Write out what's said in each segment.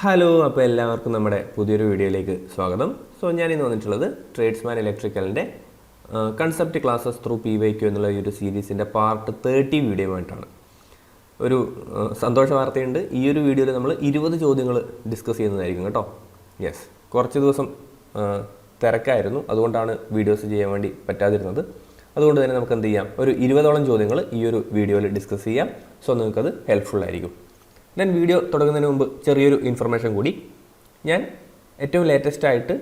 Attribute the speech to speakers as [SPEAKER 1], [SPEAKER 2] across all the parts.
[SPEAKER 1] Hello, അപ്പോൾ എല്ലാവർക്കും നമ്മുടെ പുതിയൊരു വീഡിയോയിലേക്ക് സ്വാഗതം. ഞാൻ ഇന്ന് വന്നിട്ടുള്ളത് ട്രേഡ്സ്മാൻ ഇലക്ട്രിക്കലിൻ്റെ കൺസെപ്റ്റ് ക്ലാസ്സസ് ത്രൂ PYQ എന്നുള്ള ഈ ഒരു സീരീസിൻ്റെ പാർട്ട് 30 വീഡിയോ ആയിട്ടാണ്. ഒരു സന്തോഷ വാർത്തയുണ്ട്. ഈ ഒരു വീഡിയോയിൽ നമ്മൾ 20 ചോദ്യങ്ങൾ ഡിസ്കസ് ചെയ്യുന്നതായിരിക്കും കേട്ടോ. യെസ്, കുറച്ച് ദിവസം തിരക്കായിരുന്നു, അതുകൊണ്ടാണ് വീഡിയോസ് ചെയ്യാൻ വേണ്ടി പറ്റാതിരുന്നത്. അതുകൊണ്ട് തന്നെ നമുക്ക് എന്ത് ചെയ്യാം, ഒരു 20ഓളം ചോദ്യങ്ങൾ ഈ ഒരു വീഡിയോയിൽ ഡിസ്കസ് ചെയ്യാം. നിങ്ങൾക്കത് ഹെൽപ്ഫുൾ ആയിരിക്കും. ഞാൻ വീഡിയോ തുടങ്ങുന്നതിന് മുമ്പ് ചെറിയൊരു ഇൻഫർമേഷൻ കൂടി. ഞാൻ ഏറ്റവും ലേറ്റസ്റ്റ് ആയിട്ട്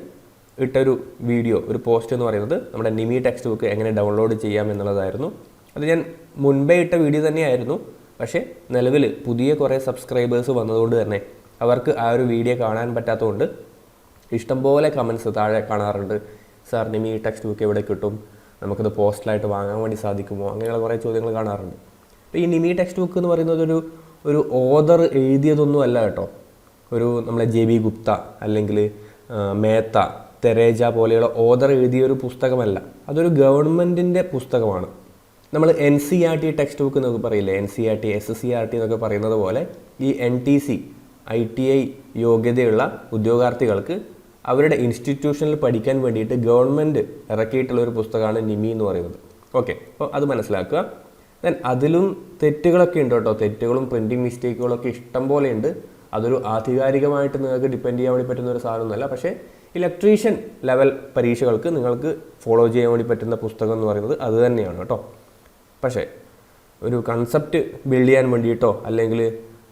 [SPEAKER 1] ഇട്ടൊരു വീഡിയോ, ഒരു പോസ്റ്റ് എന്ന് പറയുന്നത് നമ്മുടെ നിമി ടെക്സ്റ്റ് ബുക്ക് എങ്ങനെ ഡൗൺലോഡ് ചെയ്യാം എന്നുള്ളതായിരുന്നു. അത് ഞാൻ മുൻപേ ഇട്ട വീഡിയോ തന്നെയായിരുന്നു. പക്ഷേ നിലവിൽ പുതിയ കുറേ സബ്സ്ക്രൈബേഴ്സ് വന്നതുകൊണ്ട് തന്നെ അവർക്ക് ആ ഒരു വീഡിയോ കാണാൻ പറ്റാത്തതുകൊണ്ട് ഇഷ്ടംപോലെ കമൻസ് താഴെ കാണാറുണ്ട്. സാർ, നിമി ടെക്സ്റ്റ് ബുക്ക് എവിടെ കിട്ടും, നമുക്കത് പോസ്റ്റലായിട്ട് വാങ്ങാൻ വേണ്ടി സാധിക്കുമോ, അങ്ങനെയുള്ള കുറേ ചോദ്യങ്ങൾ കാണാറുണ്ട്. അപ്പോൾ ഈ നിമി ടെക്സ്റ്റ് ബുക്ക് എന്ന് പറയുന്നത് ഒരു ഓതർ എഴുതിയതൊന്നും അല്ല കേട്ടോ. നമ്മളെ JB ഗുപ്ത അല്ലെങ്കിൽ മേത്ത, തെരേജ പോലെയുള്ള ഓതർ എഴുതിയൊരു പുസ്തകമല്ല. അതൊരു ഗവൺമെൻറ്റിൻ്റെ പുസ്തകമാണ്. നമ്മൾ NCERT ടെക്സ്റ്റ് ബുക്ക് എന്നൊക്കെ പറയില്ലേ, NCERT, SCERT എന്നൊക്കെ പറയുന്നത് പോലെ ഈ NTC, ITI യോഗ്യതയുള്ള ഉദ്യോഗാർത്ഥികൾക്ക് അവരുടെ ഇൻസ്റ്റിറ്റ്യൂഷനിൽ പഠിക്കാൻ വേണ്ടിയിട്ട് ഗവൺമെൻറ് ഇറക്കിയിട്ടുള്ള ഒരു പുസ്തകമാണ് നിമി എന്ന് പറയുന്നത്. ഓക്കെ, അപ്പോൾ അത് മനസ്സിലാക്കുക. അതിലും തെറ്റുകളൊക്കെ ഉണ്ട് കേട്ടോ. തെറ്റുകളും പ്രിൻറ്റിങ് മിസ്റ്റേക്കുകളൊക്കെ ഇഷ്ടം പോലെ ഉണ്ട്. അതൊരു ആധികാരികമായിട്ട് നിങ്ങൾക്ക് ഡിപ്പെൻഡ് ചെയ്യാൻ വേണ്ടി പറ്റുന്ന ഒരു സാധനമൊന്നുമല്ല. പക്ഷേ ഇലക്ട്രീഷ്യൻ ലെവൽ പരീക്ഷകൾക്ക് നിങ്ങൾക്ക് ഫോളോ ചെയ്യാൻ വേണ്ടി പറ്റുന്ന പുസ്തകം എന്ന് പറയുന്നത് അത് തന്നെയാണ് കേട്ടോ. പക്ഷേ ഒരു കൺസെപ്റ്റ് ബിൽഡ് ചെയ്യാൻ വേണ്ടിയിട്ടോ അല്ലെങ്കിൽ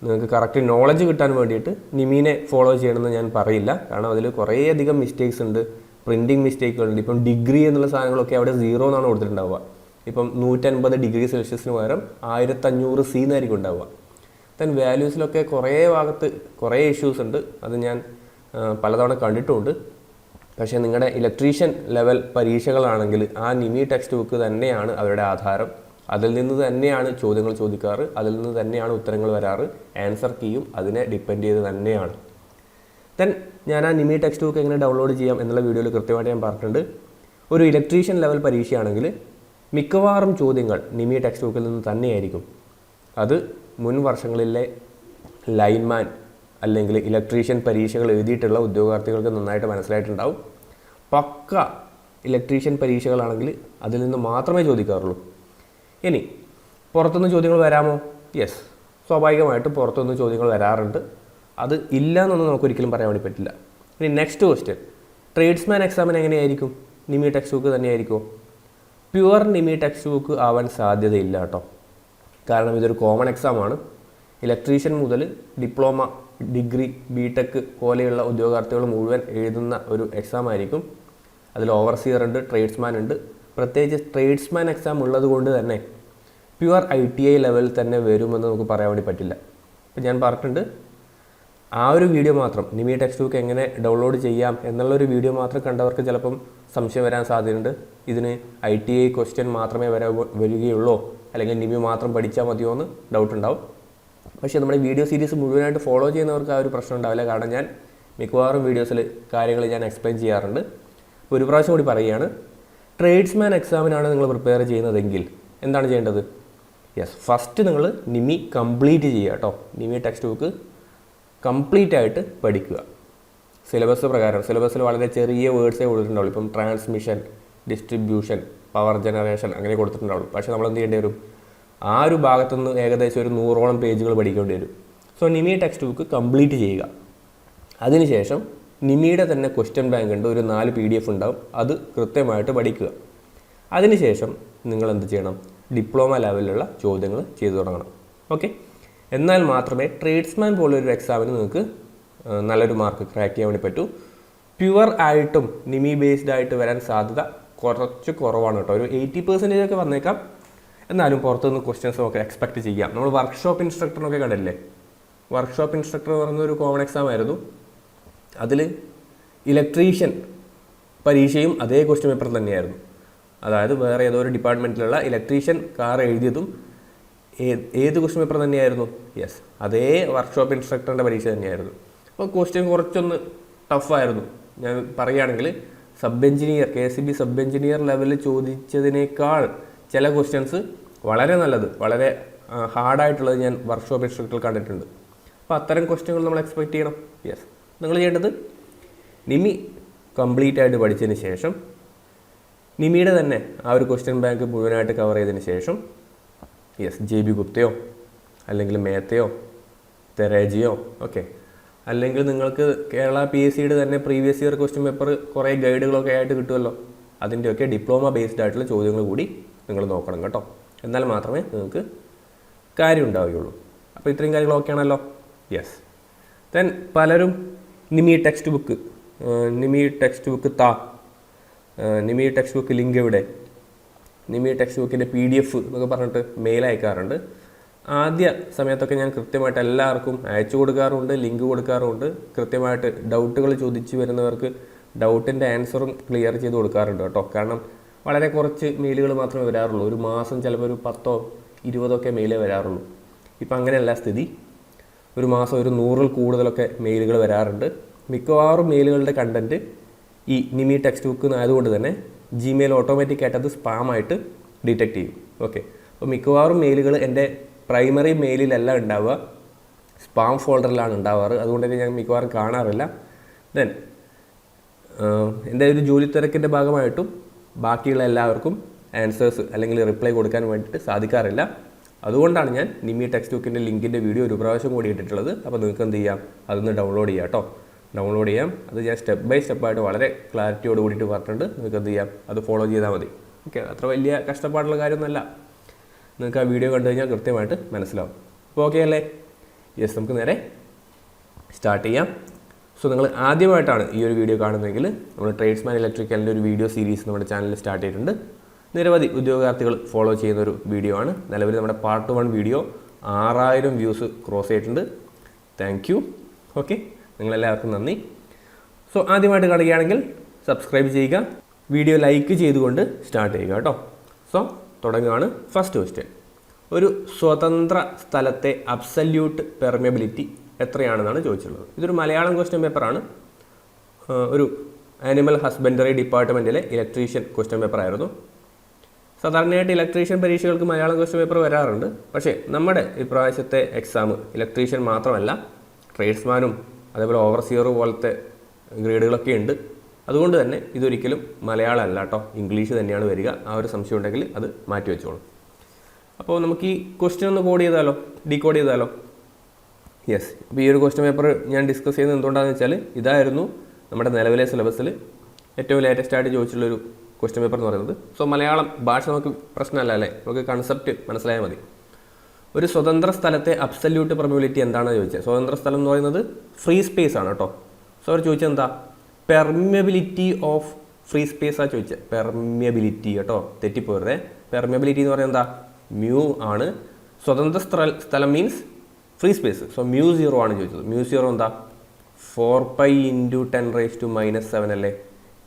[SPEAKER 1] നിങ്ങൾക്ക് കറക്റ്റ് നോളജ് കിട്ടാൻ വേണ്ടിയിട്ട് നിമീനെ ഫോളോ ചെയ്യണമെന്ന് ഞാൻ പറയില്ല. കാരണം അതിൽ കുറേയധികം മിസ്റ്റേക്സ് ഉണ്ട്, പ്രിൻറ്റിങ് മിസ്റ്റേക്കുകളുണ്ട്. ഇപ്പം ഡിഗ്രി എന്നുള്ള സാധനങ്ങളൊക്കെ അവിടെ 0 എന്നാണ് കൊടുത്തിട്ടുണ്ടാവുക. ഇപ്പം 150 ഡിഗ്രി സെൽഷ്യസിന് പകരം 1500 C എന്നായിരിക്കും ഉണ്ടാവുക. വാല്യൂസിലൊക്കെ കുറേ ഭാഗത്ത് കുറേ ഇഷ്യൂസ് ഉണ്ട്. അത് ഞാൻ പലതവണ കണ്ടിട്ടുമുണ്ട്. പക്ഷേ നിങ്ങളുടെ ഇലക്ട്രീഷ്യൻ ലെവൽ പരീക്ഷകളാണെങ്കിൽ ആ നിമി ടെക്സ്റ്റ് ബുക്ക് തന്നെയാണ് അവരുടെ ആധാരം. അതിൽ നിന്ന് തന്നെയാണ് ചോദ്യങ്ങൾ ചോദിക്കാറ്, അതിൽ നിന്ന് തന്നെയാണ് ഉത്തരങ്ങൾ വരാറ്. ആൻസർ കീയും അതിനെ ഡിപ്പെൻഡ് ചെയ്ത് തന്നെയാണ്. ഞാൻ ആ നിമി ടെക്സ്റ്റ് ബുക്ക് എങ്ങനെ ഡൗൺലോഡ് ചെയ്യാം എന്നുള്ള വീഡിയോയിൽ കൃത്യമായിട്ട് ഞാൻ പറഞ്ഞിട്ടുണ്ട്. ഒരു ഇലക്ട്രീഷ്യൻ ലെവൽ പരീക്ഷയാണെങ്കിൽ മിക്കവാറും ചോദ്യങ്ങൾ നിമി ടെക്സ്റ്റ് ബുക്കിൽ നിന്ന് തന്നെയായിരിക്കും. അത് മുൻ വർഷങ്ങളിലെ ലൈൻമാൻ അല്ലെങ്കിൽ ഇലക്ട്രീഷ്യൻ പരീക്ഷകൾ എഴുതിയിട്ടുള്ള ഉദ്യോഗാർത്ഥികൾക്ക് നന്നായിട്ട് മനസ്സിലായിട്ടുണ്ടാവും. പക്ക ഇലക്ട്രീഷ്യൻ പരീക്ഷകളാണെങ്കിൽ അതിൽ നിന്ന് മാത്രമേ ചോദിക്കാറുള്ളൂ. ഇനി പുറത്തുനിന്ന് ചോദ്യങ്ങൾ വരാമോ? യെസ്, സ്വാഭാവികമായിട്ടും പുറത്തുനിന്ന് ചോദ്യങ്ങൾ വരാറുണ്ട്. അത് ഇല്ല എന്നൊന്നും നമുക്കൊരിക്കലും പറയാൻ വേണ്ടി പറ്റില്ല. ഇനി നെക്സ്റ്റ് ക്വസ്റ്റ്യൻ, ട്രേഡ്സ്മാൻ എക്സാമിന് എങ്ങനെയായിരിക്കും? നിമി ടെക്സ്റ്റ് ബുക്ക് തന്നെയായിരിക്കുമോ? പ്യുവർ നിമി ടെക്സ്റ്റ് ബുക്ക് ആവാൻ സാധ്യതയില്ല കേട്ടോ. കാരണം ഇതൊരു കോമൺ എക്സാമാണ്. ഇലക്ട്രീഷ്യൻ മുതൽ ഡിപ്ലോമ, ഡിഗ്രി, BTech പോലെയുള്ള ഉദ്യോഗാർത്ഥികൾ മുഴുവൻ എഴുതുന്ന ഒരു എക്സാം ആയിരിക്കും. അതിൽ ഓവർസിയർ ഉണ്ട്, ട്രേഡ്സ്മാൻ ഉണ്ട്. പ്രത്യേകിച്ച് ട്രേഡ്സ്മാൻ എക്സാം ഉള്ളത് കൊണ്ട് തന്നെ പ്യുവർ ITI ലെവൽ തന്നെ വരുമെന്ന് നമുക്ക് പറയാൻ വേണ്ടി പറ്റില്ല. ഇപ്പം ഞാൻ പറഞ്ഞിട്ടുണ്ട്, ആ ഒരു വീഡിയോ മാത്രം, നിമി ടെക്സ്റ്റ് ബുക്ക് എങ്ങനെ ഡൗൺലോഡ് ചെയ്യാം എന്നുള്ളൊരു വീഡിയോ മാത്രം കണ്ടവർക്ക് ചിലപ്പം സംശയം വരാൻ സാധ്യതയുണ്ട്. ഇതിന് ITI ക്വസ്റ്റ്യൻ മാത്രമേ വരികയുള്ളൂ, അല്ലെങ്കിൽ നിമി മാത്രം പഠിച്ചാൽ മതിയോ എന്ന് ഡൗട്ട് ഉണ്ടാവും. പക്ഷേ നമ്മുടെ വീഡിയോ സീരീസ് മുഴുവനായിട്ട് ഫോളോ ചെയ്യുന്നവർക്ക് ആ ഒരു പ്രശ്നം ഉണ്ടാവില്ല. കാരണം ഞാൻ മിക്കവാറും വീഡിയോസിൽ കാര്യങ്ങൾ ഞാൻ എക്സ്പ്ലെയിൻ ചെയ്യാറുണ്ട്. ഒരു പ്രാവശ്യം കൂടി പറയുകയാണ്, ട്രേഡ്സ്മാൻ എക്സാമിനാണ് നിങ്ങൾ പ്രിപ്പയർ ചെയ്യുന്നതെങ്കിൽ എന്താണ് ചെയ്യേണ്ടത്? യെസ്, ഫസ്റ്റ് നിങ്ങൾ നിമി കംപ്ലീറ്റ് ചെയ്യുക കേട്ടോ. നിമി ടെക്സ്റ്റ് ബുക്ക് കംപ്ലീറ്റ് ആയിട്ട് പഠിക്കുക. സിലബസ് പ്രകാരം, സിലബസിൽ വളരെ ചെറിയ വേർഡ്സേ കൊടുത്തിട്ടുണ്ടാവുള്ളൂ. ഇപ്പം ട്രാൻസ്മിഷൻ, ഡിസ്ട്രിബ്യൂഷൻ, പവർ ജനറേഷൻ അങ്ങനെ കൊടുത്തിട്ടുണ്ടാവുള്ളൂ. പക്ഷേ നമ്മൾ എന്ത് ചെയ്യേണ്ടി വരും? ആ ഒരു ഭാഗത്തുനിന്ന് ഏകദേശം ഒരു 100ഓളം പേജുകൾ പഠിക്കേണ്ടി വരും. നിമി ടെക്സ്റ്റ് ബുക്ക് കംപ്ലീറ്റ് ചെയ്യുക. അതിനുശേഷം നിമിയുടെ തന്നെ ക്വസ്റ്റ്യൻ ബാങ്ക് ഉണ്ട്, ഒരു 4 PDF ഉണ്ടാവും. അത് കൃത്യമായിട്ട് പഠിക്കുക. അതിനുശേഷം നിങ്ങൾ എന്ത് ചെയ്യണം? ഡിപ്ലോമ ലെവലിലുള്ള ചോദ്യങ്ങൾ ചെയ്തു തുടങ്ങണം. ഓക്കെ, എന്നാൽ മാത്രമേ ട്രേഡ്സ്മാൻ പോലൊരു എക്സാമിന് നിങ്ങൾക്ക് നല്ലൊരു മാർക്ക് ക്രാക്ക് ചെയ്യാൻ വേണ്ടി പറ്റൂ. പ്യുവർ ആയിട്ടും നിമി ബേസ്ഡ് ആയിട്ട് വരാൻ സാധ്യത കുറച്ച് കുറവാണ് കേട്ടോ. ഒരു 80% ഒക്കെ വന്നേക്കാം. എന്നാലും പുറത്തുനിന്ന് ക്വസ്റ്റ്യൻസ് ഒക്കെ എക്സ്പെക്റ്റ് ചെയ്യാം. നമ്മൾ വർക്ക്ഷോപ്പ് ഇൻസ്ട്രക്ടറിനൊക്കെ കണ്ടില്ലേ? വർക്ക്ഷോപ്പ് ഇൻസ്ട്രക്ടർ എന്ന് പറയുന്ന ഒരു കോമൺ എക്സാം ആയിരുന്നു. അതിൽ ഇലക്ട്രീഷ്യൻ പരീക്ഷയും അതേ ക്വസ്റ്റ്യൻ പേപ്പർ തന്നെയായിരുന്നു. അതായത് വേറെ ഏതോ ഒരു ഡിപ്പാർട്ട്മെൻറ്റിലുള്ള ഇലക്ട്രീഷ്യൻ കാർ എഴുതിയതും ഏത് ക്വസ്റ്റ്യൻ പേപ്പർ തന്നെയായിരുന്നു? യെസ്, അതേ വർക്ക്ഷോപ്പ് ഇൻസ്ട്രക്ടറിൻ്റെ പരീക്ഷ തന്നെയായിരുന്നു. അപ്പോൾ ക്വസ്റ്റ്യൻ കുറച്ചൊന്ന് ടഫായിരുന്നു. ഞാൻ പറയുകയാണെങ്കിൽ sub engineer, KCB sub engineer ലെവലിൽ ചോദിച്ചതിനേക്കാൾ ചില ക്വസ്റ്റ്യൻസ് വളരെ നല്ലത്, വളരെ ഹാർഡായിട്ടുള്ളത് ഞാൻ വർക്ക്ഷോപ്പ് ഇൻസ്ട്രക്ടറിൽ കണ്ടിട്ടുണ്ട്. അപ്പോൾ അത്തരം ക്വസ്റ്റ്യനുകൾ നമ്മൾ എക്സ്പെക്റ്റ് ചെയ്യണം. യെസ്, നിങ്ങൾ ചെയ്യേണ്ടത് നിമി കംപ്ലീറ്റ് ആയിട്ട് പഠിച്ചതിന് ശേഷം നിമിയുടെ തന്നെ ആ ഒരു ക്വസ്റ്റ്യൻ ബാങ്ക് മുഴുവനായിട്ട് കവർ ചെയ്തതിന് ശേഷം JB ഗുപ്തയോ അല്ലെങ്കിൽ മേത്തയോ തെരേജിയോ ഓക്കെ, അല്ലെങ്കിൽ നിങ്ങൾക്ക് കേരള PSCയുടെ തന്നെ പ്രീവിയസ് ഇയർ ക്വസ്റ്റ്യൻ പേപ്പർ കുറേ ഗൈഡുകളൊക്കെ ആയിട്ട് കിട്ടുമല്ലോ, അതിൻ്റെയൊക്കെ ഡിപ്ലോമ ബേസ്ഡ് ആയിട്ടുള്ള ചോദ്യങ്ങൾ കൂടി നിങ്ങൾ നോക്കണം കേട്ടോ. എന്നാൽ മാത്രമേ നിങ്ങൾക്ക് കാര്യം ഉണ്ടാവുകയുള്ളൂ. അപ്പോൾ ഇത്രയും കാര്യങ്ങൾ ഓക്കെ ആണല്ലോ. യെസ്, ദെൻ പലരും NIMI text book NIMI text book link എവിടെ, നിമി ടെക്സ്റ്റ് ബുക്കിൻ്റെ PDF എന്നൊക്കെ പറഞ്ഞിട്ട് മെയിൽ അയക്കാറുണ്ട്. ആദ്യ സമയത്തൊക്കെ ഞാൻ കൃത്യമായിട്ട് എല്ലാവർക്കും അയച്ചു കൊടുക്കാറുണ്ട്, ലിങ്ക് കൊടുക്കാറുണ്ട്. കൃത്യമായിട്ട് ഡൗട്ടുകൾ ചോദിച്ചു വരുന്നവർക്ക് ഡൗട്ടിൻ്റെ ആൻസറും ക്ലിയർ ചെയ്ത് കൊടുക്കാറുണ്ട് കേട്ടോ. കാരണം വളരെ കുറച്ച് മെയിലുകൾ മാത്രമേ വരാറുള്ളൂ. ഒരു മാസം ചിലപ്പോൾ ഒരു 10 20 മെയിലേ വരാറുള്ളൂ. ഇപ്പം അങ്ങനെയല്ല സ്ഥിതി. ഒരു മാസം ഒരു 100-ൽ കൂടുതലൊക്കെ മെയിലുകൾ വരാറുണ്ട്. മിക്കവാറും മെയിലുകളുടെ കണ്ടൻറ്റ് ഈ നിമി ടെക്സ്റ്റ് ബുക്ക് ആയതുകൊണ്ട് തന്നെ Gmail ഓട്ടോമാറ്റിക്കായിട്ട് അത് സ്പാമായിട്ട് ഡിറ്റക്റ്റ് ചെയ്യും. ഓക്കെ, അപ്പോൾ മിക്കവാറും മെയിലുകൾ എൻ്റെ പ്രൈമറി മെയിലിലല്ല ഉണ്ടാവുക, സ്പാം ഫോൾഡറിലാണ് ഉണ്ടാവാറ്. അതുകൊണ്ട് തന്നെ ഞാൻ മിക്കവാറും കാണാറില്ല. ദെൻ എൻ്റെ ഒരു ജോലി തിരക്കിൻ്റെ ഭാഗമായിട്ടും ബാക്കിയുള്ള എല്ലാവർക്കും ആൻസേഴ്സ് അല്ലെങ്കിൽ റിപ്ലൈ കൊടുക്കാൻ വേണ്ടിയിട്ട് സാധിക്കാറില്ല. അതുകൊണ്ടാണ് ഞാൻ നിമി ടെക്സ്റ്റ് ബുക്കിൻ്റെ ലിങ്കിൻ്റെ വീഡിയോ ഒരു പ്രാവശ്യം കൂടി ഇട്ടിട്ടുള്ളത്. അപ്പോൾ നിങ്ങൾക്ക് എന്ത് ചെയ്യാം, അതൊന്ന് ഡൗൺലോഡ് ചെയ്യാം കേട്ടോ. ഡൗൺലോഡ് ചെയ്യാം. അത് ഞാൻ സ്റ്റെപ്പ് ബൈ സ്റ്റെപ്പായിട്ട് വളരെ ക്ലാരിറ്റിയോട് കൂടിയിട്ട് പറഞ്ഞിട്ടുണ്ട്. നിങ്ങൾക്ക് എന്ത് ചെയ്യാം, അത് ഫോളോ ചെയ്താൽ മതി. ഓക്കെ, അത്ര വലിയ കഷ്ടപ്പാടുള്ള കാര്യമൊന്നുമല്ല. നിങ്ങൾക്ക് ആ വീഡിയോ കണ്ടു കഴിഞ്ഞാൽ കൃത്യമായിട്ട് മനസ്സിലാവും. അപ്പോൾ ഓക്കെ അല്ലേ? യെസ്, നമുക്ക് നേരെ സ്റ്റാർട്ട് ചെയ്യാം. സോ നിങ്ങൾ ആദ്യമായിട്ടാണ് ഈ ഒരു വീഡിയോ കാണുന്നതെങ്കിൽ നമ്മൾ ട്രേഡ്സ്മാൻ ഇലക്ട്രിക്കലിൻ്റെ ഒരു വീഡിയോ സീരീസ് നമ്മുടെ ചാനലിൽ സ്റ്റാർട്ട് ചെയ്തിട്ടുണ്ട്. നിരവധി ഉദ്യോഗാർത്ഥികൾ ഫോളോ ചെയ്യുന്നൊരു വീഡിയോ ആണ്. നിലവിൽ നമ്മുടെ പാർട്ട് 1 വീഡിയോ 6000 വ്യൂസ് ക്രോസ് ചെയ്തിട്ടുണ്ട്. Thank you. ഓക്കെ, നിങ്ങളെല്ലാവർക്കും നന്ദി. സോ ആദ്യമായിട്ട് കാണുകയാണെങ്കിൽ സബ്സ്ക്രൈബ് ചെയ്യുക, വീഡിയോ ലൈക്ക് ചെയ്തുകൊണ്ട് സ്റ്റാർട്ട് ചെയ്യുക കേട്ടോ. സോ തുടങ്ങുകയാണ്. ഫസ്റ്റ് ക്വസ്റ്റ്യൻ, ഒരു സ്വതന്ത്ര സ്ഥലത്തെ അബ്സല്യൂട്ട് പെർമിയബിലിറ്റി എത്രയാണെന്നാണ് ചോദിച്ചിട്ടുള്ളത്. ഇതൊരു മലയാളം ക്വസ്റ്റ്യൻ പേപ്പറാണ്. ഒരു ആനിമൽ ഹസ്ബൻഡറി ഡിപ്പാർട്ട്മെൻറ്റിലെ ഇലക്ട്രീഷ്യൻ ക്വസ്റ്റ്യൻ പേപ്പറായിരുന്നു. സാധാരണയായിട്ട് ഇലക്ട്രീഷ്യൻ പരീക്ഷകൾക്ക് മലയാളം ക്വസ്റ്റ്യൻ പേപ്പർ വരാറുണ്ട്. പക്ഷേ നമ്മുടെ ഇപ്രാവശ്യത്തെ എക്സാം ഇലക്ട്രീഷ്യൻ മാത്രമല്ല, ട്രേഡ്സ്മാനും അതേപോലെ ഓവർസിയർ പോലത്തെ ഗ്രേഡുകളൊക്കെ ഉണ്ട്. അതുകൊണ്ട് തന്നെ ഇതൊരിക്കലും മലയാളം അല്ല കേട്ടോ, ഇംഗ്ലീഷ് തന്നെയാണ് വരിക. ആ ഒരു സംശയം ഉണ്ടെങ്കിൽ അത് മാറ്റി വെച്ചോളൂ. അപ്പോൾ നമുക്ക് ഈ ക്വസ്റ്റ്യൻ ഒന്ന് ഡീകോഡ് ചെയ്താലോ. യെസ്, അപ്പോൾ ഈ ഒരു ക്വസ്റ്റ്യൻ പേപ്പർ ഞാൻ ഡിസ്കസ് ചെയ്യുന്നത് എന്തുകൊണ്ടാണെന്ന് വെച്ചാൽ ഇതായിരുന്നു നമ്മുടെ നിലവിലെ സിലബസിൽ ഏറ്റവും ലേറ്റസ്റ്റ് ആയിട്ട് ചോദിച്ചിട്ടുള്ളൊരു ക്വസ്റ്റ്യൻ പേപ്പർ എന്ന് പറയുന്നത്. സോ മലയാളം ഭാഷ നമുക്ക് പ്രശ്നമല്ല അല്ലേ, നമുക്ക് കൺസെപ്റ്റ് മനസ്സിലായാൽ മതി. ഒരു സ്വതന്ത്ര സ്ഥലത്തെ അബ്സല്യൂട്ട് പെർമിയബിലിറ്റി എന്താണെന്ന് ചോദിച്ചത്. സ്വതന്ത്ര സ്ഥലം എന്ന് പറയുന്നത് ഫ്രീ സ്പേസ് ആണ് കേട്ടോ. സോ അവർ ചോദിച്ചത് എന്താ, പെർമിയബിലിറ്റി ഓഫ് ഫ്രീ സ്പേസാണ് ചോദിച്ചത്. പെർമിയബിലിറ്റി കേട്ടോ, തെറ്റിപ്പോരുതേ. പെർമിയബിലിറ്റി എന്ന് പറയുന്നത് എന്താ, മ്യൂ ആണ്. സ്വതന്ത്ര സ്ഥലം മീൻസ് ഫ്രീ സ്പേസ്. സോ μ0 ആണ് ചോദിച്ചത്. μ0 എന്താ, 4π × 10⁻⁻7 അല്ലേ?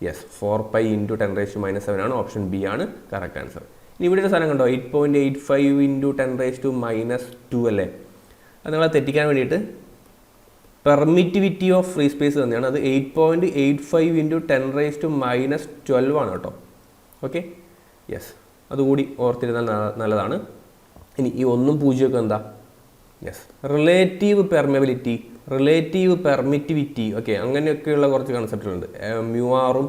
[SPEAKER 1] യെസ്, 4π × 10⁻⁻7 ആണ്. ഓപ്ഷൻ ബി ആണ് കറക്റ്റ് ആൻസർ. ഇനി ഇവിടെ ഒരു സാധനം കണ്ടോ, 8.85 × 10⁻2 അല്ലേ? അത് നിങ്ങളെ തെറ്റിക്കാൻ വേണ്ടിയിട്ട് പെർമിറ്റിവിറ്റി ഓഫ് ഫ്രീ സ്പേസ് തന്നെയാണ്. അത് 8.85 × 10⁻12 ആണ് കേട്ടോ. ഓക്കെ, യെസ്, അതുകൂടി ഓർത്തിരുന്നാൽ നല്ലതാണ്. ഇനി ഈ 1ഉം 0 എന്താ, യെസ്, റിലേറ്റീവ് പെർമിറ്റിവിറ്റി. ഓക്കെ, അങ്ങനെയൊക്കെയുള്ള കുറച്ച് കൺസെപ്റ്റുകളുണ്ട്. μr-ഉം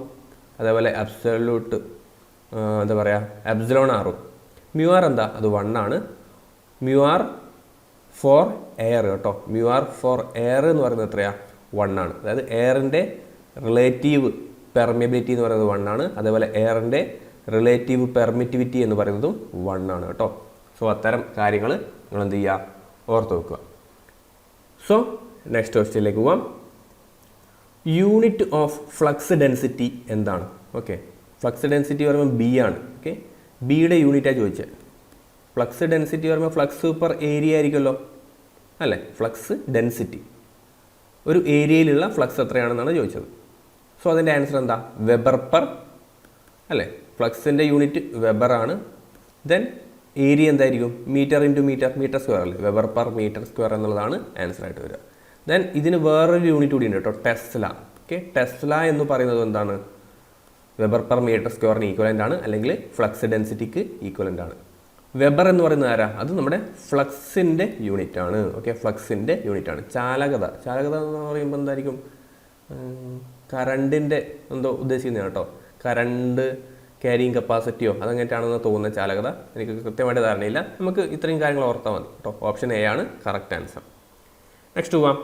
[SPEAKER 1] അതേപോലെ അബ്സല്യൂട്ട് എന്താ പറയുക, എപ്സിലോൺ ആറും. μr എന്താ, അത് 1 ആണ്. μr ഫോർ എയർ കേട്ടോ. μr ഫോർ എയർ എന്ന് പറയുന്നത് എത്രയാണ്, 1 ആണ്. അതായത് എയറിൻ്റെ റിലേറ്റീവ് പെർമിയബിലിറ്റി എന്ന് പറയുന്നത് 1 ആണ്. അതേപോലെ എയറിൻ്റെ റിലേറ്റീവ് പെർമിറ്റിവിറ്റി എന്ന് പറയുന്നതും 1 ആണ് കേട്ടോ. സോ അത്തരം കാര്യങ്ങൾ നിങ്ങൾ എന്ത് ചെയ്യുക, ഓർത്ത് വെക്കുക. സോ നെക്സ്റ്റ് ക്വസ്റ്റ്യനിലേക്ക് പോവാം. യൂണിറ്റ് ഓഫ് ഫ്ലക്സ് ഡെൻസിറ്റി എന്താണ്? ഓക്കെ, ഫ്ലക്സ് ഡെൻസിറ്റി പറയുമ്പോൾ ബി ആണ്. ഓക്കെ, ബിയുടെ യൂണിറ്റാണ് ചോദിച്ചത്. ഫ്ലക്സ് ഡെൻസിറ്റി പറയുമ്പോൾ ഫ്ലക്സ് പെർ ഏരിയ ആയിരിക്കുമല്ലോ അല്ലേ? ഫ്ലക്സ് ഡെൻസിറ്റി, ഒരു ഏരിയയിലുള്ള ഫ്ലക്സ് എത്രയാണെന്നാണ് ചോദിച്ചത്. സോ അതിൻ്റെ ആൻസർ എന്താ, വെബർ പെർ അല്ലേ? ഫ്ലക്സിൻ്റെ യൂണിറ്റ് വെബറാണ്. ദെൻ ഏരിയ എന്തായിരിക്കും, മീറ്റർ × മീറ്റർ സ്ക്വയർ അല്ലേ? വെബർ പെർ മീറ്റർ സ്ക്വയർ എന്നുള്ളതാണ് ആൻസർ ആയിട്ട് വരിക. ദെൻ ഇതിന് വേറൊരു യൂണിറ്റ് കൂടി ഉണ്ട് കേട്ടോ, ടെസ്ല. ഓക്കെ, ടെസ്ല എന്ന് പറയുന്നത് എന്താണ്, വെബർ പെർ മീറ്റർ സ്ക്വയറിന് ഈക്വലൻ്റ് ആണ്, അല്ലെങ്കിൽ ഫ്ലക്സ് ഡെൻസിറ്റിക്ക് ഈക്വലൻ്റ് ആണ്. വെബർ എന്ന് പറയുന്നത് ആരാ? അത് നമ്മുടെ ഫ്ലക്സിൻ്റെ യൂണിറ്റ് ആണ്. ഓക്കെ, ഫ്ലക്സിൻ്റെ യൂണിറ്റ് ആണ്. ചാലകത എന്ന് പറയുമ്പോൾ എന്തായിരിക്കും? കറണ്ടിൻ്റെ എന്തോ ഉദ്ദേശിക്കുന്നതാണ് കേട്ടോ. കറണ്ട് ക്യാരിയിങ് കപ്പാസിറ്റിയോ അതങ്ങനെയാണെന്ന് തോന്നുന്ന ചാലകത, എനിക്ക് കൃത്യമായിട്ട് ധാരണയില്ല. നമുക്ക് ഇത്രയും കാര്യങ്ങൾ ഓർത്താൽ മതി കേട്ടോ. ഓപ്ഷൻ എ ആണ് കറക്റ്റ് ആൻസർ. നെക്സ്റ്റ് പോവാം.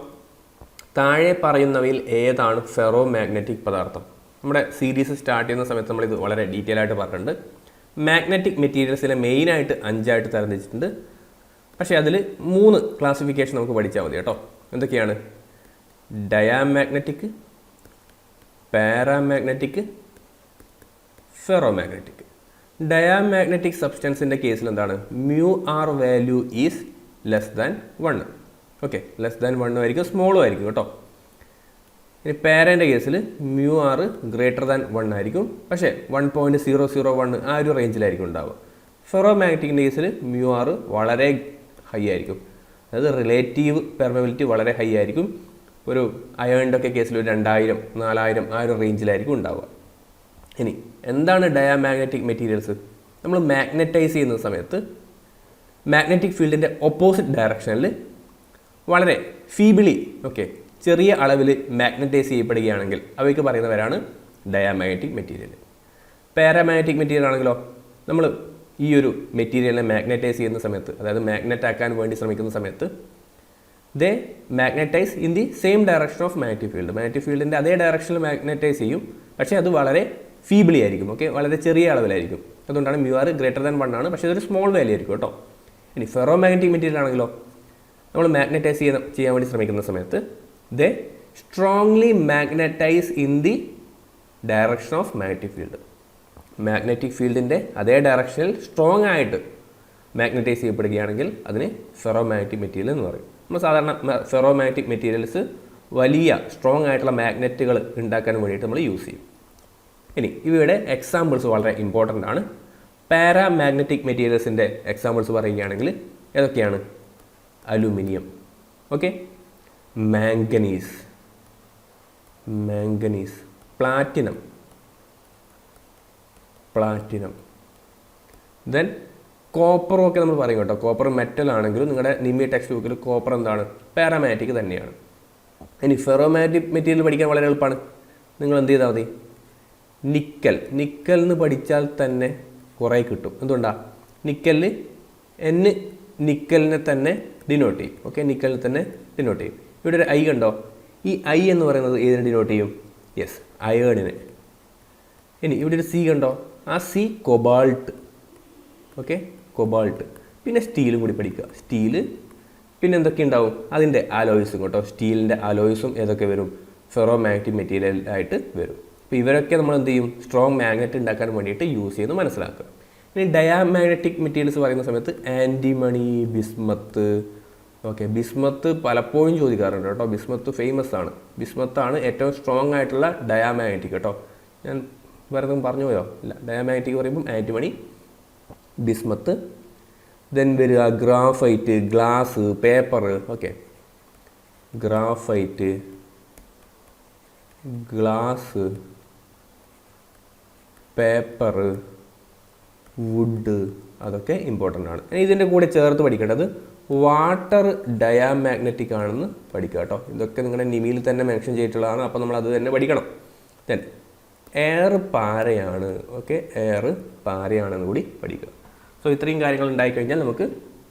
[SPEAKER 1] താഴെ പറയുന്നവയിൽ ഏതാണ് ഫെറോ മാഗ്നറ്റിക് പദാർത്ഥം? നമ്മുടെ സീരീസ് സ്റ്റാർട്ട് ചെയ്യുന്ന സമയത്ത് നമ്മളിത് വളരെ ഡീറ്റെയിൽ ആയിട്ട് പറഞ്ഞിട്ടുണ്ട്. മാഗ്നറ്റിക് മെറ്റീരിയൽസിനെ മെയിനായിട്ട് 5 തരംതിരിച്ചിട്ടുണ്ട്. പക്ഷേ അതിൽ 3 ക്ലാസിഫിക്കേഷൻ നമുക്ക് പഠിച്ചാൽ മതി കേട്ടോ. എന്തൊക്കെയാണ്? Diamagnetic, paramagnetic, ferromagnetic. ഡയാമാഗ്നറ്റിക് സബ്സ്റ്റൻസിൻ്റെ കേസിൽ എന്താണ്? μr value is less than 1. Okay, less than 1 ആയിരിക്കും, സ്മോളും ആയിരിക്കും കേട്ടോ. ഇനി പാരൻ്റെ കേസിൽ μr ഗ്രേറ്റർ ദാൻ 1 ആയിരിക്കും, പക്ഷേ 1.001 ആ ഒരു റേഞ്ചിലായിരിക്കും ഉണ്ടാവുക. ഫെറോമാഗ്നറ്റിക്കിൻ്റെ കേസിൽ μr വളരെ ഹൈ ആയിരിക്കും, അതായത് റിലേറ്റീവ് പെർമബിലിറ്റി വളരെ ഹൈ ആയിരിക്കും. ഒരു അയേണിൻ്റെ ഒക്കെ കേസിൽ ഒരു 2000, 4000 ആ ഒരു റേഞ്ചിലായിരിക്കും ഉണ്ടാവുക. ഇനി എന്താണ് ഡയാമാഗ്നറ്റിക് മെറ്റീരിയൽസ്? നമ്മൾ മാഗ്നറ്റൈസ് ചെയ്യുന്ന സമയത്ത് മാഗ്നറ്റിക് ഫീൽഡിൻ്റെ ഓപ്പോസിറ്റ് ഡയറക്ഷനിൽ വളരെ ഫീബിളി, ഓക്കെ, ചെറിയ അളവിൽ മാഗ്നറ്റൈസ് ചെയ്യപ്പെടുകയാണെങ്കിൽ അവയ്ക്ക് പറയുന്നവരാണ് ഡയാമാഗ്നറ്റിക് മെറ്റീരിയൽ. പാരാമാഗ്നറ്റിക് മെറ്റീരിയൽ ആണെങ്കിലോ, നമ്മൾ ഈ ഒരു മെറ്റീരിയലിനെ മാഗ്നറ്റൈസ് ചെയ്യുന്ന സമയത്ത്, അതായത് മാഗ്നറ്റ് ആക്കാൻ വേണ്ടി ശ്രമിക്കുന്ന സമയത്ത് they magnetise in the same direction of magnetic field. Magnetic ഫീൽഡിൻ്റെ അതേ ഡയറക്ഷനിൽ മാഗ്നറ്റൈസ് ചെയ്യും, പക്ഷേ അത് വളരെ ഫീബിളി ആയിരിക്കും. ഓക്കെ, വളരെ ചെറിയ അളവിലായിരിക്കും. അതുകൊണ്ടാണ് μr ഗ്രേറ്റർ ദാൻ 1 ആണ്, പക്ഷേ ഇതൊരു സ്മോൾ വാല്യൂ ആയിരിക്കും കേട്ടോ. ഇനി ഫെറോമാഗ്നറ്റിക് മെറ്റീരിയൽ ആണെങ്കിലോ, നമ്മൾ മാഗ്നറ്റൈസ് ചെയ്യാൻ വേണ്ടി ശ്രമിക്കുന്ന സമയത്ത് they strongly magnetise in the direction of magnetic field. Magnetic ഫീൽഡിൻ്റെ അതേ ഡയറക്ഷനിൽ സ്ട്രോങ് ആയിട്ട് മാഗ്നറ്റൈസ് ചെയ്യപ്പെടുകയാണെങ്കിൽ അതിന് ഫെറോമാഗ്നറ്റിക് മെറ്റീരിയൽ എന്ന് പറയും. നമ്മൾ സാധാരണ ഫെറോമാഗ്നറ്റിക് മെറ്റീരിയൽസ് വലിയ സ്ട്രോങ് ആയിട്ടുള്ള മാഗ്നറ്റുകൾ ഉണ്ടാക്കാൻ വേണ്ടിയിട്ട് നമ്മൾ യൂസ് ചെയ്യും. ഇനി ഇവയുടെ എക്സാമ്പിൾസ് വളരെ ഇമ്പോർട്ടൻ്റ് ആണ്. പാരാമാഗ്നറ്റിക് മെറ്റീരിയൽസിൻ്റെ എക്സാമ്പിൾസ് പറയുകയാണെങ്കിൽ ഏതൊക്കെയാണ്? Aluminium, okay, manganese, platinum, then കോപ്പറും ഒക്കെ നമ്മൾ പറയും കേട്ടോ. കോപ്പർ മെറ്റൽ ആണെങ്കിലും നിങ്ങളുടെ നിമി ടെക്സ്റ്റ് ബുക്കിൽ കോപ്പർ എന്താണ്? പാരാമാഗ്നറ്റിക് തന്നെയാണ്. ഇനി ഫെറോമാഗ്നറ്റിക് മെറ്റീരിയൽ പഠിക്കാൻ വളരെ എളുപ്പമാണ്. നിങ്ങൾ എന്ത് ചെയ്താൽ മതി? നിക്കൽ എന്ന് പഠിച്ചാൽ തന്നെ കുറേ കിട്ടും. എന്തുകൊണ്ടാണ്? നിക്കലിനെ തന്നെ ഡിനോട്ട് ചെയ്യും. ഓക്കെ, നിക്കലിനെ തന്നെ ഡിനോട്ട് ചെയ്യും. ഇവിടെ ഒരു ഐ കണ്ടോ? ഈ ഐ എന്ന് പറയുന്നത് ഏതിനെ ഡിനോട്ട് ചെയ്യും? യെസ്, അയേണിനെ. ഇനി ഇവിടെ ഒരു സി കണ്ടോ? ആ സി കൊബാൾട്ട്. Okay, cobalt. പിന്നെ സ്റ്റീലും കൂടി പഠിക്കുക. സ്റ്റീല്, പിന്നെ എന്തൊക്കെ ഉണ്ടാവും? അതിൻ്റെ ആലോയ്സും കേട്ടോ. സ്റ്റീലിൻ്റെ ആലോയ്സും ഏതൊക്കെ വരും? ഫെറോമാഗ്നറ്റിക് മെറ്റീരിയൽ ആയിട്ട് വരും. അപ്പോൾ ഇവരൊക്കെ നമ്മൾ എന്ത് ചെയ്യും? സ്ട്രോങ് മാഗ്നറ്റ് ഉണ്ടാക്കാൻ വേണ്ടിയിട്ട് യൂസ് ചെയ്യുന്നത് മനസ്സിലാക്കുക. ഇനി ഡയാമാഗ്നറ്റിക് മെറ്റീരിയൽസ് പറയുന്ന സമയത്ത് ആൻറ്റിമണി, ബിസ്മത്ത്. ഓക്കെ, ബിസ്മത്ത് പലപ്പോഴും ചോദിക്കാറുണ്ട് കേട്ടോ. ബിസ്മത്ത് ഫേമസ് ആണ്. ബിസ്മത്താണ് ഏറ്റവും സ്ട്രോങ് ആയിട്ടുള്ള ഡയാമാഗ്നറ്റിക് കേട്ടോ. ഞാൻ വേറെ പറഞ്ഞു പോയോ? ഇല്ല. ഡയാമാഗ്നറ്റിക് പറയുമ്പം ആൻറ്റിമണി, ബിസ്മത്ത്, ദെൻ വരിക graphite, glass, paper. Okay, graphite, glass, paper, wood, അതൊക്കെ ഇമ്പോർട്ടൻ്റ് ആണ്. ഇനി ഇതിൻ്റെ കൂടെ ചേർത്ത് പഠിക്കേണ്ടത് വാട്ടർ ഡയാമാഗ്നറ്റിക് ആണെന്ന് പഠിക്കുക കേട്ടോ. ഇതൊക്കെ നിങ്ങളുടെ നിമിയിൽ തന്നെ മെൻഷൻ ചെയ്തിട്ടുള്ളതാണ്. അപ്പോൾ നമ്മൾ അത് തന്നെ പഠിക്കണം. ദെൻ എയർ പാരയാണ്. ഓക്കെ, എയർ പാരയാണെന്ന് കൂടി പഠിക്കുക. സോ ഇത്രയും കാര്യങ്ങൾ ഉണ്ടായിക്കഴിഞ്ഞാൽ നമുക്ക്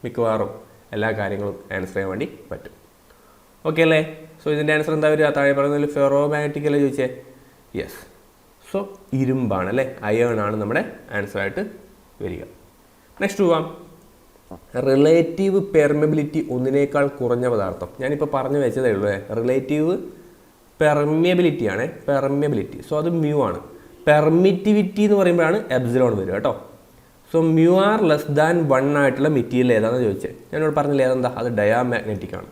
[SPEAKER 1] മിക്കവാറും എല്ലാ കാര്യങ്ങളും ആൻസർ ചെയ്യാൻ വേണ്ടി പറ്റും. ഓക്കെ അല്ലേ? സോ ഇതിൻ്റെ ആൻസർ എന്താ വരിക? താഴെ പറയുന്നതിൽ ഫെറോമാഗ്നറ്റിക് അല്ലേ ചോദിച്ചേ? യെസ്. സോ ഇരുമ്പാണ് അല്ലേ, അയേൺ ആണ് നമ്മുടെ ആൻസറായിട്ട് വരിക. നെക്സ്റ്റ് പോവാം. റിലേറ്റീവ് പെർമിബിലിറ്റി ഒന്നിനേക്കാൾ കുറഞ്ഞ പദാർത്ഥം. ഞാനിപ്പോൾ പറഞ്ഞു വെച്ചതേ ഉള്ളൂ. റിലേറ്റീവ് പെർമിയബിലിറ്റി ആണ്, പെർമിയബിലിറ്റി. സോ അത് മ്യൂ ആണ്. പെർമിറ്റിവിറ്റി എന്ന് പറയുമ്പോഴാണ് എപ്സിലോൺ വരിക കേട്ടോ. സോ μr ലെസ് ദാൻ 1 ആയിട്ടുള്ള മെറ്റീരിയൽ ഏതാണെന്ന് ചോദിച്ചത്. ഞാനിവിടെ പറഞ്ഞില്ല ഏതെന്താ? അത് ഡയാമാഗ്നറ്റിക് ആണ്.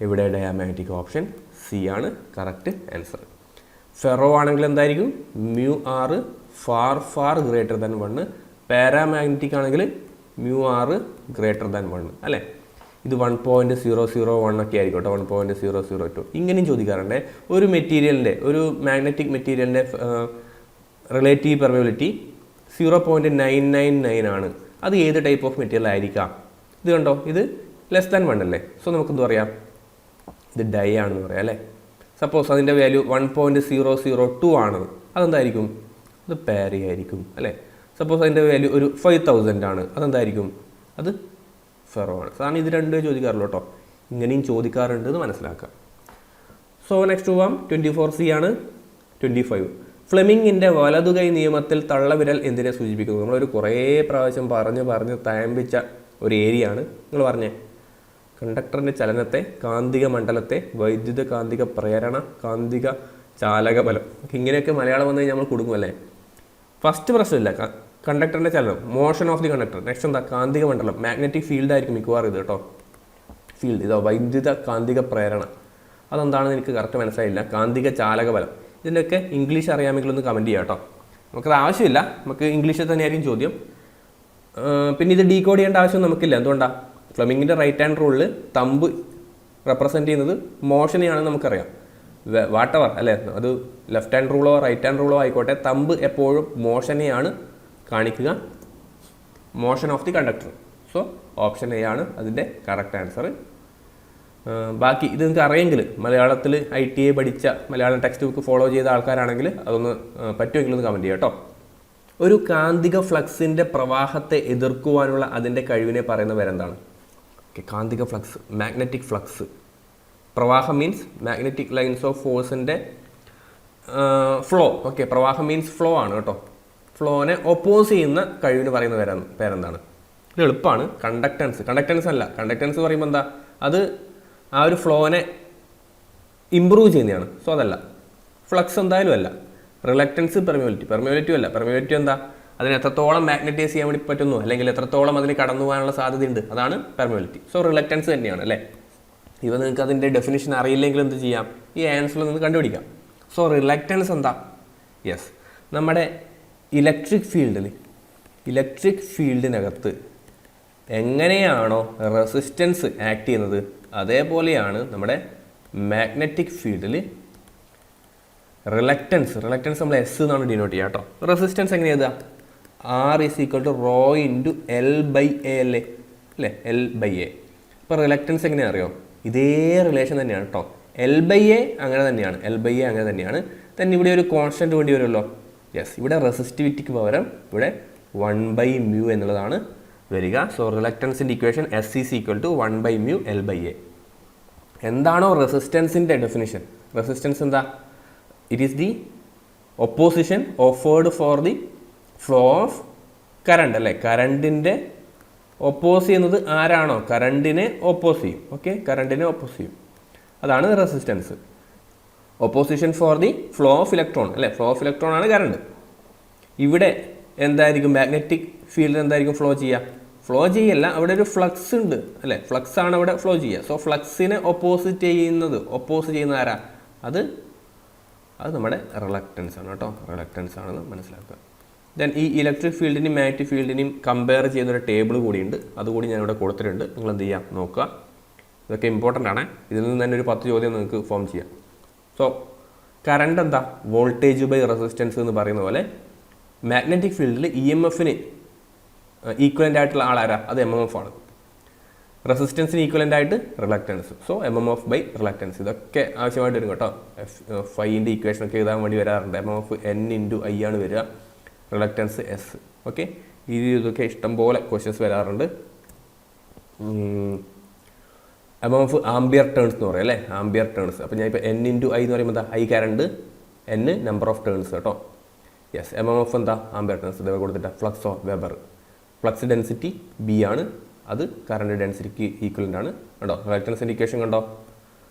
[SPEAKER 1] ഇവിടെ ഡയാമാഗ്നറ്റിക് ഓപ്ഷൻ സി ആണ് കറക്റ്റ് ആൻസർ. ഫെറോ ആണെങ്കിൽ എന്തായിരിക്കും? μr far greater than 1. Paramagnetic ആണെങ്കിൽ μr ഗ്രേറ്റർ ദാൻ 1 അല്ലേ? ഇത് 1.001 ഒക്കെ ആയിരിക്കും കേട്ടോ. 1.002 ഇങ്ങനെയും ചോദിക്കാറുണ്ട്. ഒരു മെറ്റീരിയലിൻ്റെ, ഒരു മാഗ്നറ്റിക് മെറ്റീരിയലിൻ്റെ റിലേറ്റീവ് പെർമിയബിലിറ്റി 0.999 ആണ്. അത് ഏത് ടൈപ്പ് ഓഫ് മെറ്റീരിയൽ ആയിരിക്കാം? ഇത് കണ്ടോ, ഇത് <1 അല്ലേ? സോ നമുക്കെന്ത് പറയാം, ഇത് ഡൈ ആണെന്ന് പറയാം അല്ലേ. സപ്പോസ് അതിൻ്റെ വാല്യൂ 1.002 ആണ്, അതെന്തായിരിക്കും? അത് പാരി ആയിരിക്കും അല്ലേ. സപ്പോസ് അതിൻ്റെ വാല്യൂ ഒരു 5000 ആണ്, അതെന്തായിരിക്കും? അത് ഫെറോ ആണ്. സാധാരണ ഇത് രണ്ടുമേ ചോദിക്കാറുള്ളൂ കേട്ടോ, ഇങ്ങനെയും ചോദിക്കാറുണ്ട് എന്ന് മനസ്സിലാക്കാം. സോ നെക്സ്റ്റ് പോവാം. 24C ആണ്. 25 ഫ്ലെമിങ്ങിൻ്റെ വലതുകൈ നിയമത്തിൽ തള്ളവിരൽ എന്തിനെ സൂചിപ്പിക്കുന്നു? നമ്മളൊരു കുറേ പ്രാവശ്യം പറഞ്ഞ് തയമ്പിച്ച ഒരു ഏരിയ ആണ്. നിങ്ങൾ പറഞ്ഞേ, കണ്ടക്ടറിൻ്റെ ചലനത്തെ, കാന്തിക മണ്ഡലത്തെ, വൈദ്യുത കാന്തിക പ്രേരണ, കാന്തിക ചാലക ബലം. ഇങ്ങനെയൊക്കെ മലയാളം വന്നു കഴിഞ്ഞാൽ നമ്മൾ കൊടുക്കുമല്ലേ. ഫസ്റ്റ് പ്രശ്നമില്ല, കണ്ടക്ടറിൻ്റെ ചലനം, motion of the conductor. Next എന്താ? കാന്തിക മണ്ഡലം, മാഗ്നറ്റിക് ഫീൽഡ് ആയിരിക്കും മിക്കവാറും ഇത് കേട്ടോ. ഫീൽഡ് ഇതോ വൈദ്യുത കാന്തിക പ്രേരണ, അതെന്താണെന്ന് എനിക്ക് കറക്റ്റ് മനസ്സിലായില്ല. കാന്തിക ചാലക ബലം, ഇതിൻ്റെയൊക്കെ ഇംഗ്ലീഷ് അറിയാമെങ്കിൽ ഒന്ന് കമൻറ്റ് ചെയ്യാം കേട്ടോ. നമുക്കത് ആവശ്യമില്ല, നമുക്ക് ഇംഗ്ലീഷിൽ തന്നെയായിരിക്കും ചോദ്യം. പിന്നെ ഇത് ഡീകോഡ് ചെയ്യേണ്ട ആവശ്യം നമുക്കില്ല. എന്തുകൊണ്ടാണ്? ഫ്ലെമിങ്ങിൻ്റെ റൈറ്റ് ഹാൻഡ് റൂളിൽ തമ്പ് റെപ്രസെൻറ്റ് ചെയ്യുന്നത് മോഷനെയാണെന്ന് നമുക്കറിയാം. വാട്ടവർ അല്ലേ, അത് ലെഫ്റ്റ് ഹാൻഡ് റൂളോ റൈറ്റ് ഹാൻഡ് റൂളോ ആയിക്കോട്ടെ, തമ്പ് എപ്പോഴും മോഷനെയാണ് കാണിക്കുക, motion of the conductor. So option A ആണ് അതിൻ്റെ കറക്റ്റ് ആൻസർ. ബാക്കി ഇത് നിങ്ങൾക്ക് അറിയെങ്കിൽ, മലയാളത്തിൽ ITA പഠിച്ച, മലയാളം ടെക്സ്റ്റ് ബുക്ക് ഫോളോ ചെയ്ത ആൾക്കാരാണെങ്കിൽ അതൊന്ന് പറ്റുമെങ്കിൽ ഒന്ന് കമൻറ്റ് ചെയ്യാം കേട്ടോ. ഒരു കാന്തിക ഫ്ലക്സിൻ്റെ പ്രവാഹത്തെ എതിർക്കുവാനുള്ള അതിൻ്റെ കഴിവിനെ പറയുന്ന പേരെന്താണ്? കാന്തിക ഫ്ലക്സ്, മാഗ്നറ്റിക് ഫ്ലക്സ്. പ്രവാഹം മീൻസ് മാഗ്നറ്റിക് ലൈൻസ് ഓഫ് ഫോഴ്സിൻ്റെ ഫ്ലോ. ഓക്കെ, പ്രവാഹം മീൻസ് ഫ്ലോ ആണ് കേട്ടോ. ഫ്ലോനെ ഒപ്പോസ് ചെയ്യുന്ന കഴിവിന് പറയുന്ന പേരെന്താണ്? ഇത് എളുപ്പമാണ്. കണ്ടക്റ്റൻസ് അല്ല. കണ്ടക്റ്റൻസ് പറയുമ്പോൾ എന്താ, അത് ആ ഒരു ഫ്ലോനെ ഇമ്പ്രൂവ് ചെയ്യുന്നതാണ്. സോ അതല്ല. ഫ്ലക്സ് എന്തായാലും അല്ല. റിലക്റ്റൻസ്, പെർമിയബിലിറ്റി അല്ല. പെർമിയബിലിറ്റി എന്താ, അതിന് എത്രത്തോളം മാഗ്നറ്റൈസ് ചെയ്യാൻ വേണ്ടി പറ്റുന്നു, അല്ലെങ്കിൽ എത്രത്തോളം അതിന് കടന്നു പോകാനുള്ള സാധ്യതയുണ്ട്, അതാണ് പെർമിയബിലിറ്റി. സോ റിലക്റ്റൻസ് തന്നെയാണ് അല്ലേ. ഇവ നിങ്ങൾക്ക് അതിൻ്റെ ഡെഫിനിഷൻ അറിയില്ലെങ്കിൽ എന്ത് ചെയ്യാം, ഈ ആൻസറിൽ നിന്ന് കണ്ടുപിടിക്കാം. സോ റിലക്റ്റൻസ് എന്താ? യെസ്, നമ്മുടെ ഇലക്ട്രിക് ഫീൽഡിനകത്ത് എങ്ങനെയാണോ റെസിസ്റ്റൻസ് ആക്ട് ചെയ്യുന്നത്, അതേപോലെയാണ് നമ്മുടെ മാഗ്നറ്റിക് ഫീൽഡിൽ റിലക്റ്റൻസ് നമ്മൾ എസ് എന്നാണ് ഡിനോട്ട് ചെയ്യുക കേട്ടോ. റെസിസ്റ്റൻസ് എങ്ങനെ എഴുതുക? R = ρ × L/A അല്ലേ, L/A. ഇപ്പോൾ റിലക്റ്റൻസ് എങ്ങനെയാ അറിയോ? ഇതേ റിലേഷൻ തന്നെയാണ് കേട്ടോ. L/A അങ്ങനെ തന്നെയാണ്. തന്നെ ഇവിടെ ഒരു കോൺസ്റ്റൻറ്റ് വേണ്ടി വരുമല്ലോ. യെസ്, ഇവിടെ റെസിസ്റ്റിവിറ്റിക്ക് പകരം ഇവിടെ 1/μ എന്നുള്ളതാണ് വരിക. സോ റിലക്റ്റൻസിൻ്റെ ഇക്വേഷൻ S = 1/μ L/A. എന്താണോ റെസിസ്റ്റൻസിൻ്റെ ഡെഫിനിഷൻ? റെസിസ്റ്റൻസ് എന്താ? It is the opposition offered for the flow of current അല്ലേ. കറണ്ടിൻ്റെ ഒപ്പോസ് ചെയ്യുന്നത് ആരാണോ, കറണ്ടിനെ ഒപ്പോസ് ചെയ്യും. ഓക്കെ, കറണ്ടിനെ ഒപ്പോസ് ചെയ്യും, അതാണ് resistance. Opposition for the flow of electron അല്ലേ. ഫ്ലോ ഓഫ് ഇലക്ട്രോൺ ആണ് കറണ്ട്. ഇവിടെ എന്തായിരിക്കും, മാഗ്നറ്റിക് ഫീൽഡ് എന്തായിരിക്കും ഫ്ലോ ചെയ്യല്ല, അവിടെ ഒരു ഫ്ലക്സ് ഉണ്ട് അല്ലേ. ഫ്ലക്സ് ആണ് അവിടെ ഫ്ലോ ചെയ്യുക. സോ ഫ്ലക്സിനെ ഒപ്പോസ് ചെയ്യുന്ന ആരാ? അത് നമ്മുടെ റിലക്റ്റൻസ് ആണ് കേട്ടോ. റിലക്റ്റൻസ് ആണെന്ന് മനസ്സിലാക്കുക. ദെൻ ഈ ഇലക്ട്രിക് ഫീൽഡിനെയും മാഗ്നറ്റിക് ഫീൽഡിനെയും കമ്പയർ ചെയ്യുന്നൊരു ടേബിൾ കൂടിയുണ്ട്, അതുകൂടി ഞാനിവിടെ കൊടുത്തിട്ടുണ്ട്. നിങ്ങൾ എന്ത് ചെയ്യാം നോക്കുക, ഇതൊക്കെ ഇമ്പോർട്ടൻ്റ് ആണ്. ഇതിൽ നിന്ന് തന്നെ ഒരു 10 ചോദ്യം നിങ്ങൾക്ക് ഫോം ചെയ്യാം. സോ കറണ്ട് എന്താ? വോൾട്ടേജ് ബൈ റെസിസ്റ്റൻസ് എന്ന് പറയുന്ന പോലെ മാഗ്നറ്റിക് ഫീൽഡിൽ EMFന് ഈക്വലൻ്റ് ആയിട്ടുള്ള ആളാരാ? അത് MMF ആണ്. റെസിസ്റ്റൻസിന് ഈക്വലൻ്റ് ആയിട്ട് reluctance. So MMF by reluctance. ഇതൊക്കെ ആവശ്യമായിട്ട് വരും കേട്ടോ. ഫൈൻ്റെ ഇക്വേഷനൊക്കെ എഴുതാൻ വേണ്ടി വരാറുണ്ട്. MMF N × I ആണ് വരിക, റിലക്റ്റൻസ് S. ഓക്കെ, ഇതൊക്കെ ഇഷ്ടംപോലെ ക്വസ്റ്റ്യൻസ് വരാറുണ്ട്. MMF ആംബിയർ ടേൺസ് എന്ന് പറയും അല്ലേ, ആംബിയർ ടേൺസ്. അപ്പോൾ ഞാൻ ഇപ്പോൾ N × I എന്ന് പറയുമ്പോൾ എന്താ? I current, N number of turns കേട്ടോ. യെസ്, MMF എന്താ? Ampere turns. ഇതേ കൊടുത്തിട്ട് flux of weber. Flux density B ആണ്, അത് കറണ്ട് ഡെൻസിറ്റിക്ക് ഈക്വലൻ്റ് ആണ് കേട്ടോ. റിലക്റ്റൻസിൻ്റെ ഇക്വേഷൻ കണ്ടോ,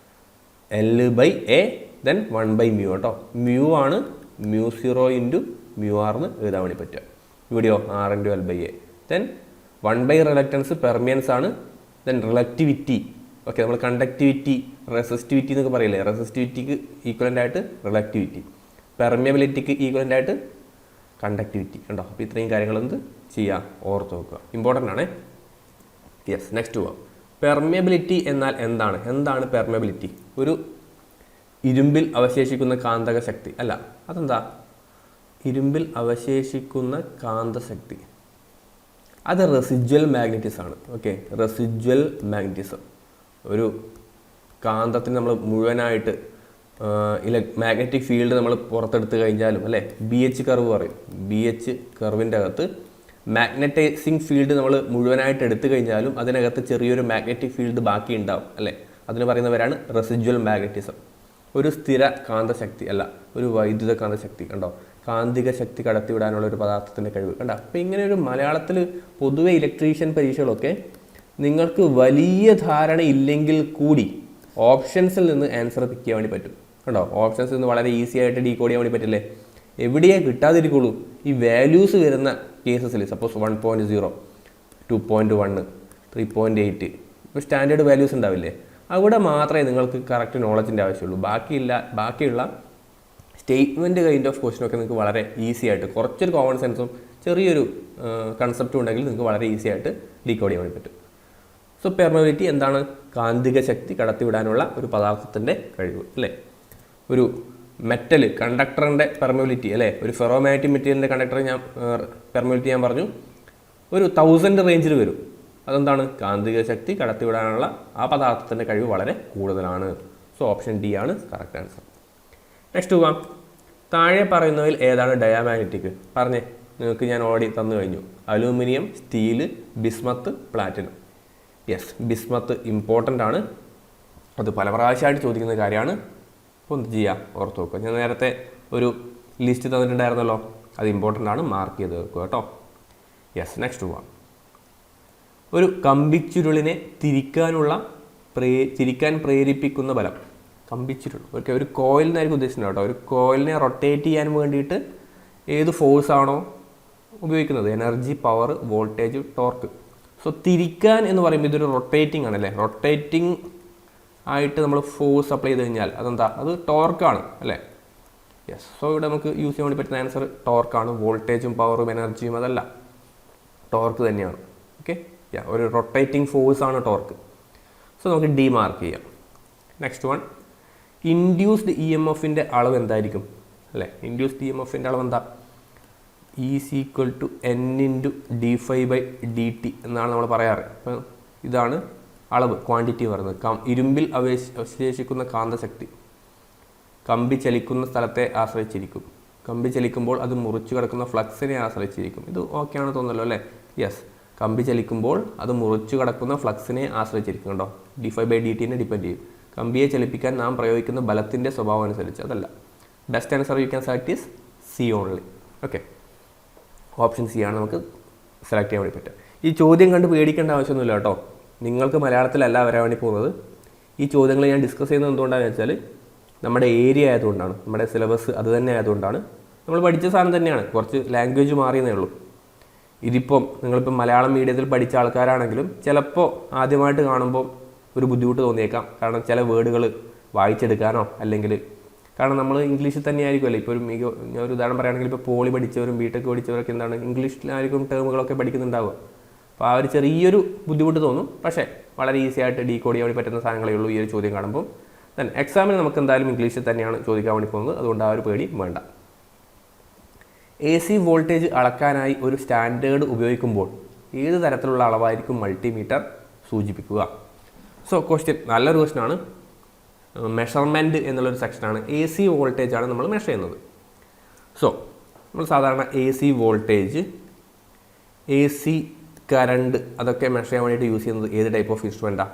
[SPEAKER 1] L/A ദെൻ 1/μ കേട്ടോ. μ ആണ് μ0 × μr എന്ന് എഴുതാൻ വേണ്ടി പറ്റുക. ഇവിടെയോ R × L/A. Then 1/, reluctance permeance ആണ്. Then reluctivity. ഓക്കെ, നമ്മൾ കണ്ടക്ടിവിറ്റി, റെസിസ്റ്റിവിറ്റി എന്നൊക്കെ പറയില്ലേ, റെസിസ്റ്റിവിറ്റിക്ക് ഈക്വലൻ്റ് ആയിട്ട് റിലക്റ്റിവിറ്റി, പെർമിയബിലിറ്റിക്ക് ഈക്വലൻ്റ് ആയിട്ട് കണ്ടക്ടിവിറ്റി കണ്ടോ. അപ്പോൾ ഇത്രയും കാര്യങ്ങൾ എന്ത് ചെയ്യുക, ഓർത്ത് നോക്കുക, ഇമ്പോർട്ടൻ്റ് ആണ്. യെസ്, നെക്സ്റ്റ് പോവാം. പെർമിയബിലിറ്റി എന്നാൽ എന്താണ് പെർമിയബിലിറ്റി? ഒരു ഇരുമ്പിൽ അവശേഷിക്കുന്ന കാന്തക ശക്തി അല്ല. അതെന്താ? ഇരുമ്പിൽ അവശേഷിക്കുന്ന കാന്തശക്തി. അത് റെസിജ്വൽ മാഗ്നറ്റിസം ആണ്. Okay, residual magnetism. ഒരു കാന്തത്തിന് നമ്മൾ മുഴുവനായിട്ട് മാഗ്നറ്റിക് ഫീൽഡ് നമ്മൾ പുറത്തെടുത്ത് കഴിഞ്ഞാലും അല്ലേ, ബി എച്ച് കർവ് പറയും, ബി എച്ച് കർവിൻ്റെ അകത്ത് മാഗ്നറ്റൈസിങ് ഫീൽഡ് നമ്മൾ മുഴുവനായിട്ട് എടുത്തു കഴിഞ്ഞാലും അതിനകത്ത് ചെറിയൊരു മാഗ്നറ്റിക് ഫീൽഡ് ബാക്കി ഉണ്ടാവും അല്ലേ, അതിന് പറയുന്നവരാണ് റെസിജ്വൽ മാഗ്നറ്റിസം. ഒരു സ്ഥിര കാന്തശക്തി അല്ല, ഒരു വൈദ്യുത കാന്തശക്തി. കണ്ടോ, കാന്തിക ശക്തി കടത്തിവിടാനുള്ള ഒരു പദാർത്ഥത്തിൻ്റെ കഴിവ്. കണ്ടോ, അപ്പോൾ ഇങ്ങനെ ഒരു മലയാളത്തിൽ പൊതുവെ ഇലക്ട്രീഷ്യൻ പരീക്ഷകളൊക്കെ നിങ്ങൾക്ക് വലിയ ധാരണ ഇല്ലെങ്കിൽ കൂടി ഓപ്ഷൻസിൽ നിന്ന് ആൻസർ പിക്ക് ചെയ്യാൻ വേണ്ടി പറ്റും. കണ്ടോ, ഓപ്ഷൻസിൽ നിന്ന് വളരെ ഈസി ആയിട്ട് ഡീകോഡ് ചെയ്യാൻ വേണ്ടി പറ്റില്ലേ. എവിടെയേ കിട്ടാതിരിക്കുള്ളൂ, ഈ വാല്യൂസ് വരുന്ന കേസസിൽ. സപ്പോസ് 1.0, 2.1, 3.8 ഇപ്പോൾ സ്റ്റാൻഡേർഡ് വാല്യൂസ് ഉണ്ടാവില്ലേ, അവിടെ മാത്രമേ നിങ്ങൾക്ക് കറക്റ്റ് നോളജിൻ്റെ ആവശ്യമുള്ളൂ. ബാക്കിയുള്ള സ്റ്റേറ്റ്മെൻറ്റ് കൈൻഡ് ഓഫ് ക്വസ്റ്റനൊക്കെ നിങ്ങൾക്ക് വളരെ ഈസി ആയിട്ട്, കുറച്ചൊരു കോമൺ സെൻസും ചെറിയൊരു കൺസെപ്റ്റും ഉണ്ടെങ്കിൽ നിങ്ങൾക്ക് വളരെ ഈസി ആയിട്ട് ഡീകോഡ് ചെയ്യാൻ വേണ്ടി പറ്റും. സോ പെർമബിലിറ്റി എന്താണ്? കാന്തിക ശക്തി കടത്തിവിടാനുള്ള ഒരു പദാർത്ഥത്തിൻ്റെ കഴിവ് അല്ലേ. ഒരു മെറ്റൽ കണ്ടക്ടറിൻ്റെ പെർമബിലിറ്റി അല്ലേ, ഒരു ഫെറോമാഗ്നറ്റിക് മെറ്റീരിയലിൻ്റെ കണ്ടക്ടർ പെർമബിലിറ്റി ഞാൻ പറഞ്ഞു ഒരു 1000 റേഞ്ചിൽ വരും. അതെന്താണ്? കാന്തിക ശക്തി കടത്തിവിടാനുള്ള ആ പദാർത്ഥത്തിൻ്റെ കഴിവ് വളരെ കൂടുതലാണ്. സോ ഓപ്ഷൻ ഡി ആണ് കറക്റ്റ് ആൻസർ. നെക്സ്റ്റ് പോകാം. താഴെ പറയുന്നതിൽ ഏതാണ് ഡയാമാഗ്നറ്റിക്? പറഞ്ഞേ, നിങ്ങൾക്ക് ഞാൻ ഓൾറെഡി തന്നു കഴിഞ്ഞു. Aluminium, steel, bismuth, platinum. Yes, bismuth important ആണ്, അത് പല പ്രാവശ്യമായിട്ട് ചോദിക്കുന്ന കാര്യമാണ്. അപ്പോൾ എന്ത് ചെയ്യുക, ഓർത്ത് വെക്കുക. ഞാൻ നേരത്തെ ഒരു ലിസ്റ്റ് തന്നിട്ടുണ്ടായിരുന്നല്ലോ, അത് ഇമ്പോർട്ടൻ്റ് ആണ്, മാർക്ക് ചെയ്ത് വെക്കുക കേട്ടോ. യെസ്, നെക്സ്റ്റ് പോവാം. ഒരു കമ്പിച്ചുരുളിനെ തിരിക്കാൻ പ്രേരിപ്പിക്കുന്ന ബലം. കമ്പിച്ചുരുൾ ഓക്കെ, ഒരു കോയിലിനായിരിക്കും ഉദ്ദേശിക്കുന്നത് കേട്ടോ. ഒരു കോയിലിനെ റൊട്ടേറ്റ് ചെയ്യാൻ വേണ്ടിയിട്ട് ഏത് ഫോഴ്സാണോ ഉപയോഗിക്കുന്നത്, energy, power, voltage, torque. So തിരിക്കാൻ എന്ന് പറയുമ്പോൾ ഇതൊരു റൊട്ടേറ്റിംഗ് ആണല്ലേ. റൊട്ടേറ്റിംഗ് ആയിട്ട് നമ്മൾ ഫോഴ്സ് അപ്ലൈ ചെയ്ത് കഴിഞ്ഞാൽ അതെന്താ? അത് ടോർക്കാണ് അല്ലേ. യെസ്, സോ ഇവിടെ നമുക്ക് യൂസ് ചെയ്യാൻ വേണ്ടി പറ്റുന്ന ആൻസർ ടോർക്കാണ്. വോൾട്ടേജും പവറും എനർജിയും അതല്ല, ടോർക്ക് തന്നെയാണ്. ഓക്കെ, ഒരു റൊട്ടേറ്റിംഗ് ഫോഴ്സാണ് ടോർക്ക്. സോ നമുക്ക് ഡി മാർക്ക് ചെയ്യാം. Next one, induced E M എഫിൻ്റെ അളവ് എന്തായിരിക്കും അല്ലേ. ഇൻഡ്യൂസ്ഡ് ഇ എം എഫിൻ്റെ അളവ് എന്താ? E=N×d∅/dt എന്നാണ് നമ്മൾ പറയാറ്. അപ്പം ഇതാണ് അളവ്, ക്വാണ്ടിറ്റി പറയുന്നത്. ഇരുമ്പിൽ അവശേഷിക്കുന്ന കാന്തശക്തി കമ്പി ചലിക്കുന്ന സ്ഥലത്തെ ആശ്രയിച്ചിരിക്കും. കമ്പി ചലിക്കുമ്പോൾ അത് മുറിച്ചു കിടക്കുന്ന ഫ്ലക്സിനെ ആശ്രയിച്ചിരിക്കും. ഇത് ഓക്കെയാണ് തോന്നുന്നല്ലോ അല്ലേ. യെസ്, കമ്പി ചലിക്കുമ്പോൾ അത് മുറിച്ചു കിടക്കുന്ന ഫ്ലക്സിനെ ആശ്രയിച്ചിരിക്കും. കണ്ടോ, d∅/dt ഡിപ്പെൻഡ് ചെയ്യും. കമ്പിയെ ചലിപ്പിക്കാൻ നാം പ്രയോഗിക്കുന്ന ബലത്തിൻ്റെ സ്വഭാവം അനുസരിച്ച്. അതല്ല, best answer you can select is C only. Okay, option C ആണ് നമുക്ക് സെലക്ട് ചെയ്യാൻ വേണ്ടി പറ്റുക. ഈ ചോദ്യം കണ്ട് പേടിക്കേണ്ട ആവശ്യമൊന്നുമില്ല കേട്ടോ. നിങ്ങൾക്ക് മലയാളത്തിലല്ല വരാൻ വേണ്ടി പോകുന്നത്. ഈ ചോദ്യങ്ങൾ ഞാൻ ഡിസ്കസ് ചെയ്യുന്നത് എന്തുകൊണ്ടാണെന്ന് വെച്ചാൽ നമ്മുടെ ഏരിയ ആയതുകൊണ്ടാണ്, നമ്മുടെ സിലബസ് അത് തന്നെ ആയതുകൊണ്ടാണ്. നമ്മൾ പഠിച്ച സാധനം തന്നെയാണ്, കുറച്ച് ലാംഗ്വേജ് മാറിയെന്നേ ഉള്ളൂ. ഇതിപ്പം നിങ്ങളിപ്പം മലയാളം മീഡിയത്തിൽ പഠിച്ച ആൾക്കാരാണെങ്കിലും ചിലപ്പോൾ ആദ്യമായിട്ട് കാണുമ്പോൾ ഒരു ബുദ്ധിമുട്ട് തോന്നിയേക്കാം. കാരണം ചില വേർഡുകൾ വായിച്ചെടുക്കാനോ അല്ലെങ്കിൽ കാരണം നമ്മൾ ഇംഗ്ലീഷിൽ തന്നെ ആയിരിക്കുമല്ലോ. ഇപ്പോൾ ഞാൻ ഒരു ഉദാഹരണം പറയുകയാണെങ്കിൽ ഇപ്പോൾ പോളി പഠിച്ചവരും ബിടെക് പഠിച്ചവരൊക്കെ എന്താണ് ഇംഗ്ലീഷിലായിരിക്കും ടേമുകളൊക്കെ പഠിക്കുന്നുണ്ടാവുക. അപ്പോൾ ആ ഒരു ചെറിയൊരു ബുദ്ധിമുട്ട് തോന്നും. പക്ഷേ വളരെ ഈസി ആയിട്ട് ഡീകോഡ് ചെയ്യാൻ വേണ്ടി പറ്റുന്ന സാധനങ്ങളേ ഉള്ളൂ ഈ ഒരു ചോദ്യം കാണുമ്പോൾ. ദെൻ എക്സാമിന് നമുക്ക് എന്തായാലും ഇംഗ്ലീഷിൽ തന്നെയാണ് ചോദിക്കാൻ വേണ്ടി പോകുന്നത്, അതുകൊണ്ട് ആ ഒരു പേടി വേണ്ട. AC വോൾട്ടേജ് അളക്കാനായി ഒരു സ്റ്റാൻഡേർഡ് ഉപയോഗിക്കുമ്പോൾ ഏത് തരത്തിലുള്ള അളവായിരിക്കും മൾട്ടിമീറ്റർ സൂചിപ്പിക്കുക? സോ ക്വസ്റ്റ്യൻ നല്ലൊരു ക്വസ്റ്റ്യനാണ്. മെഷർമെൻറ്റ് എന്നുള്ളൊരു സെക്ഷനാണ്. AC വോൾട്ടേജാണ് നമ്മൾ മെഷർ ചെയ്യുന്നത്. സോ നമ്മൾ സാധാരണ AC വോൾട്ടേജ്, AC കറണ്ട് അതൊക്കെ മെഷർ ചെയ്യാൻ വേണ്ടിയിട്ട് യൂസ് ചെയ്യുന്നത് ഏത് ടൈപ്പ് ഓഫ് ഇൻസ്ട്രുമെൻറ്റാണ്?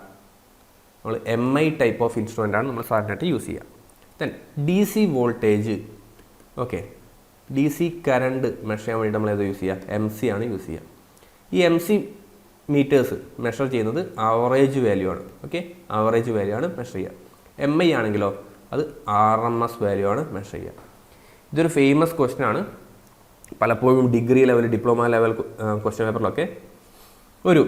[SPEAKER 1] നമ്മൾ MI ടൈപ്പ് ഓഫ് ഇൻസ്ട്രുമെൻറ്റാണ് നമ്മൾ സാധാരണയായിട്ട് യൂസ് ചെയ്യുക. Then DC voltage, okay, DC current measure ചെയ്യാൻ വേണ്ടി നമ്മൾ ഏത് യൂസ് ചെയ്യുക? MC ആണ് യൂസ് ചെയ്യുക. ഈ MC മീറ്റേഴ്സ് മെഷർ ചെയ്യുന്നത് ആവറേജ് വാല്യൂ ആണ്. ഓക്കെ, ആവറേജ് വാല്യൂ ആണ് മെഷർ ചെയ്യുക. MI ആണെങ്കിലോ അത് RMS വാല്യൂ ആണ് മെഷർ ചെയ്യുക. ഇതൊരു ഫേമസ് ക്വസ്റ്റ്യൻ ആണ്. പലപ്പോഴും degree level, diploma level question പേപ്പറിലൊക്കെ ഒരു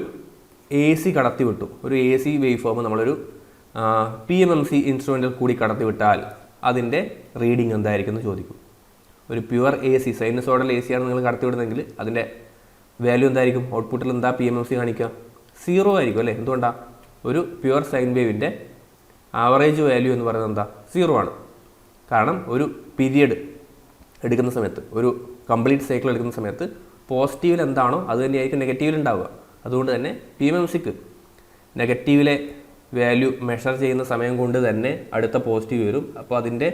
[SPEAKER 1] AC കടത്തി വിട്ടു, ഒരു AC വേവ് ഫോം നമ്മളൊരു PMMC ഇൻസ്ട്രുമെൻറ്റിൽ കൂടി കടത്തി വിട്ടാൽ അതിൻ്റെ റീഡിങ് എന്തായിരിക്കും എന്ന് ചോദിക്കും. ഒരു പ്യുവർ AC, സൈനസോഡൽ AC ആണ് നിങ്ങൾ കടത്തി വിടുന്നതെങ്കിൽ അതിൻ്റെ വാല്യൂ എന്തായിരിക്കും? ഔട്ട്പുട്ടിൽ എന്താ PMMC കാണിക്കുക? 0 ആയിരിക്കും അല്ലേ. എന്തുകൊണ്ടാണ്? ഒരു പ്യുവർ സൈൻ വേവിൻ്റെ ആവറേജ് വാല്യൂ എന്ന് പറയുന്നത് എന്താ? 0 ആണ്. കാരണം ഒരു പീരിയഡ് എടുക്കുന്ന സമയത്ത്, ഒരു കംപ്ലീറ്റ് സൈക്കിൾ എടുക്കുന്ന സമയത്ത് പോസിറ്റീവിൽ എന്താണോ അത് തന്നെയായിരിക്കും നെഗറ്റീവിൽ ഉണ്ടാവുക. അതുകൊണ്ട് തന്നെ PMMCക്ക് നെഗറ്റീവിലെ വാല്യൂ മെഷർ ചെയ്യുന്ന സമയം കൊണ്ട് തന്നെ അടുത്ത പോസിറ്റീവ് വരും. അപ്പോൾ അതിൻ്റെ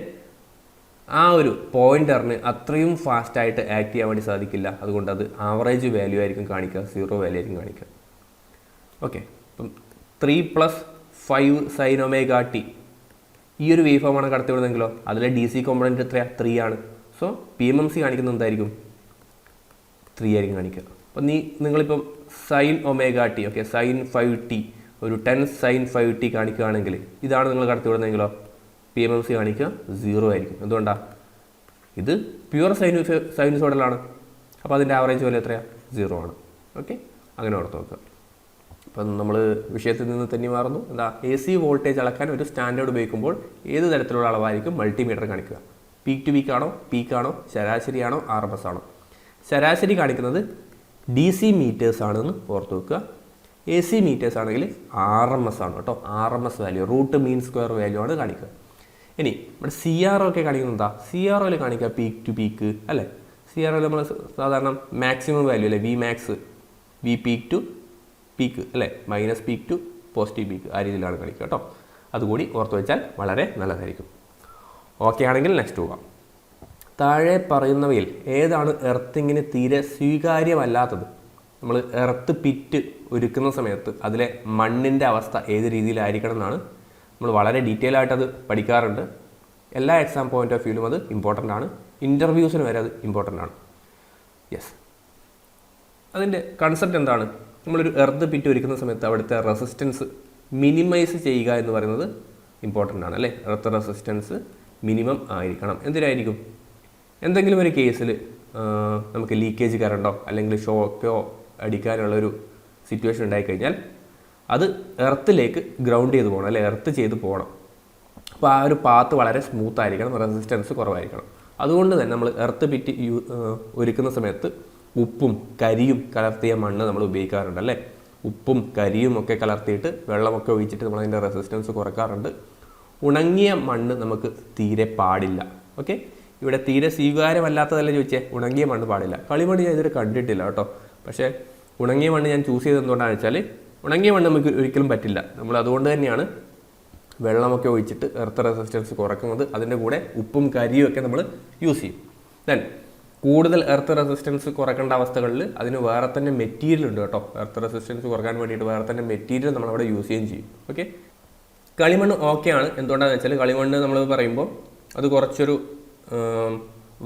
[SPEAKER 1] ആ ഒരു പോയിൻ്ററിന് അത്രയും ഫാസ്റ്റായിട്ട് ആക്ട് ചെയ്യാൻ വേണ്ടി സാധിക്കില്ല. അതുകൊണ്ട് അത് ആവറേജ് വാല്യൂ ആയിരിക്കും കാണിക്കുക, 0 വാല്യൂ ആയിരിക്കും കാണിക്കുക. ഓക്കെ, അപ്പം 3 + 5 sin ωt ഈ ഒരു വേവ് ഫോമാണ് കടത്തിവിടുന്നെങ്കിലോ അതിലെ DC കോമ്പണൻറ്റ് എത്രയാണ്? 3 ആണ്. സോ PMMC കാണിക്കുന്നത് എന്തായിരിക്കും? 3 ആയിരിക്കും കാണിക്കുക. അപ്പം നിങ്ങളിപ്പം sin ωt, okay, sin 5t ഒരു 10 sin 5t കാണിക്കുകയാണെങ്കിൽ ഇതാണ് നിങ്ങൾ കടത്തിവിടുന്നെങ്കിലോ PMMC കാണിക്കുക 0 ആയിരിക്കും. എന്തുകൊണ്ടാണ്? ഇത് പ്യുവർ സൈനുസോയിഡലാണ്. അപ്പോൾ അതിൻ്റെ ആവറേജ് വാല്യൂ എത്രയാണ്? 0 ആണ്. ഓക്കെ, അങ്ങനെ ഓർത്ത് നോക്കുക. അപ്പം നമ്മൾ വിഷയത്തിൽ നിന്ന് തന്നെ മാറുന്നു. എന്താ? AC വോൾട്ടേജ് അളക്കാൻ ഒരു സ്റ്റാൻഡേർഡ് ഉപയോഗിക്കുമ്പോൾ ഏത് തരത്തിലുള്ള അളവായിരിക്കും മൾട്ടിമീറ്റർ കാണിക്കുക? പീക്ക് ടു പീക്ക് ആണോ, പീക്കാണോ, ശരാശരിയാണോ, RMS ആണോ? ശരാശരി കാണിക്കുന്നത് DC മീറ്റേഴ്സ് ആണെന്ന് ഓർത്ത് വെക്കുക. AC മീറ്റേഴ്സ് ആണെങ്കിൽ RMS ആണ് കേട്ടോ. RMS value, root mean square value ആണ് കാണിക്കുക. ഇനി ഇവിടെ CRO ഒക്കെ കാണിക്കുന്നത് എന്താ? CROയിൽ കാണിക്കുക പീക്ക് ടു പീക്ക് അല്ലേ? CROയിൽ നമ്മൾ സാധാരണ മാക്സിമം വാല്യൂ അല്ലേ, Vmax, V peak to peak അല്ലേ, minus peak to positive peak, ആ രീതിയിലാണ് കാണിക്കുക കേട്ടോ. അതുകൂടി ഓർത്ത് വെച്ചാൽ വളരെ നല്ലതായിരിക്കും. ഓക്കെ ആണെങ്കിൽ നെക്സ്റ്റ് പോകാം. താഴെ പറയുന്നവയിൽ ഏതാണ് എർത്തിങ്ങിന് തീരെ സ്വീകാര്യമല്ലാത്തത്? നമ്മൾ എർത്ത് പിറ്റ് ഒരുക്കുന്ന സമയത്ത് അതിലെ മണ്ണിൻ്റെ അവസ്ഥ ഏത് രീതിയിലായിരിക്കണം എന്നാണ് നമ്മൾ വളരെ ഡീറ്റെയിൽ ആയിട്ട് അത് പഠിക്കാറുണ്ട്. എല്ലാ എക്സാം പോയിന്റ് ഓഫ് വ്യൂവിലും അത് ഇമ്പോർട്ടൻ്റ് ആണ്. ഇൻ്റർവ്യൂസിന് വരെ അത് ഇമ്പോർട്ടൻ്റ് ആണ്. യെസ്, അതിൻ്റെ കൺസെപ്റ്റ് എന്താണ്? നമ്മളൊരു എർത്ത് പിറ്റ് ഒരുക്കുന്ന സമയത്ത് അവിടുത്തെ റെസിസ്റ്റൻസ് മിനിമൈസ് ചെയ്യുക എന്ന് പറയുന്നത് ഇമ്പോർട്ടൻ്റ് ആണ് അല്ലേ? എർത്ത് റെസിസ്റ്റൻസ് മിനിമം ആയിരിക്കണം. എന്തിനായിരിക്കും? എന്തെങ്കിലും ഒരു കേസിൽ നമുക്ക് ലീക്കേജ് കറണ്ടോ അല്ലെങ്കിൽ ഷോക്കോ അടിക്കാനുള്ളൊരു സിറ്റുവേഷൻ ഉണ്ടായിക്കഴിഞ്ഞാൽ അത് എർത്തിലേക്ക് ഗ്രൗണ്ട് ചെയ്ത് പോകണം അല്ലെ, എർത്ത് ചെയ്ത് പോകണം. അപ്പോൾ ആ ഒരു പാത്ത് വളരെ സ്മൂത്ത് ആയിരിക്കണം, റെസിസ്റ്റൻസ് കുറവായിരിക്കണം. അതുകൊണ്ട് തന്നെ നമ്മൾ എർത്ത് പിറ്റ് ഒരുക്കുന്ന സമയത്ത് ഉപ്പും കരിയും കലർത്തിയ മണ്ണ് നമ്മൾ ഉപയോഗിക്കാറുണ്ട് അല്ലേ? ഉപ്പും കരിയും ഒക്കെ കലർത്തിയിട്ട് വെള്ളമൊക്കെ ഒഴിച്ചിട്ട് നമ്മൾ അതിൻ്റെ റെസിസ്റ്റൻസ് കുറക്കാറുണ്ട്. ഉണങ്ങിയ മണ്ണ് നമുക്ക് തീരെ പാടില്ല. ഓക്കെ, ഇവിടെ തീരെ സ്വീകാര്യമല്ലാത്തതല്ലേ ചോദിച്ചേ? ഉണങ്ങിയ മണ്ണ് പാടില്ല. കളിമണ്ണ് ഞാൻ ഇതുവരെ കണ്ടിട്ടില്ല കേട്ടോ. പക്ഷേ ഉണങ്ങിയ മണ്ണ് ഞാൻ ചൂസ് ചെയ്തത് എന്തുകൊണ്ടാണെന്ന് വെച്ചാൽ ഉണങ്ങിയ മണ്ണ് നമുക്ക് ഒരിക്കലും പറ്റില്ല. നമ്മൾ അതുകൊണ്ട് തന്നെയാണ് വെള്ളമൊക്കെ ഒഴിച്ചിട്ട് എർത്ത് റെസിസ്റ്റൻസ് കുറയ്ക്കുന്നത്. അതിൻ്റെ കൂടെ ഉപ്പും കരിയും ഒക്കെ നമ്മൾ യൂസ് ചെയ്യും. ദെൻ കൂടുതൽ എർത്ത് റെസിസ്റ്റൻസ് കുറയ്ക്കേണ്ട അവസ്ഥകളിൽ അതിന് വേറെ തന്നെ മെറ്റീരിയൽ ഉണ്ട് കേട്ടോ. എർത്ത് റെസിസ്റ്റൻസ് കുറയ്ക്കാൻ വേണ്ടിയിട്ട് വേറെ തന്നെ മെറ്റീരിയൽ നമ്മളവിടെ യൂസ് ചെയ്യുകയും ചെയ്യും. ഓക്കെ, കളിമണ്ണ് ഓക്കെയാണ്. എന്തുകൊണ്ടാണെന്ന് വെച്ചാൽ കളിമണ്ണ് നമ്മൾ പറയുമ്പോൾ അത് കുറച്ചൊരു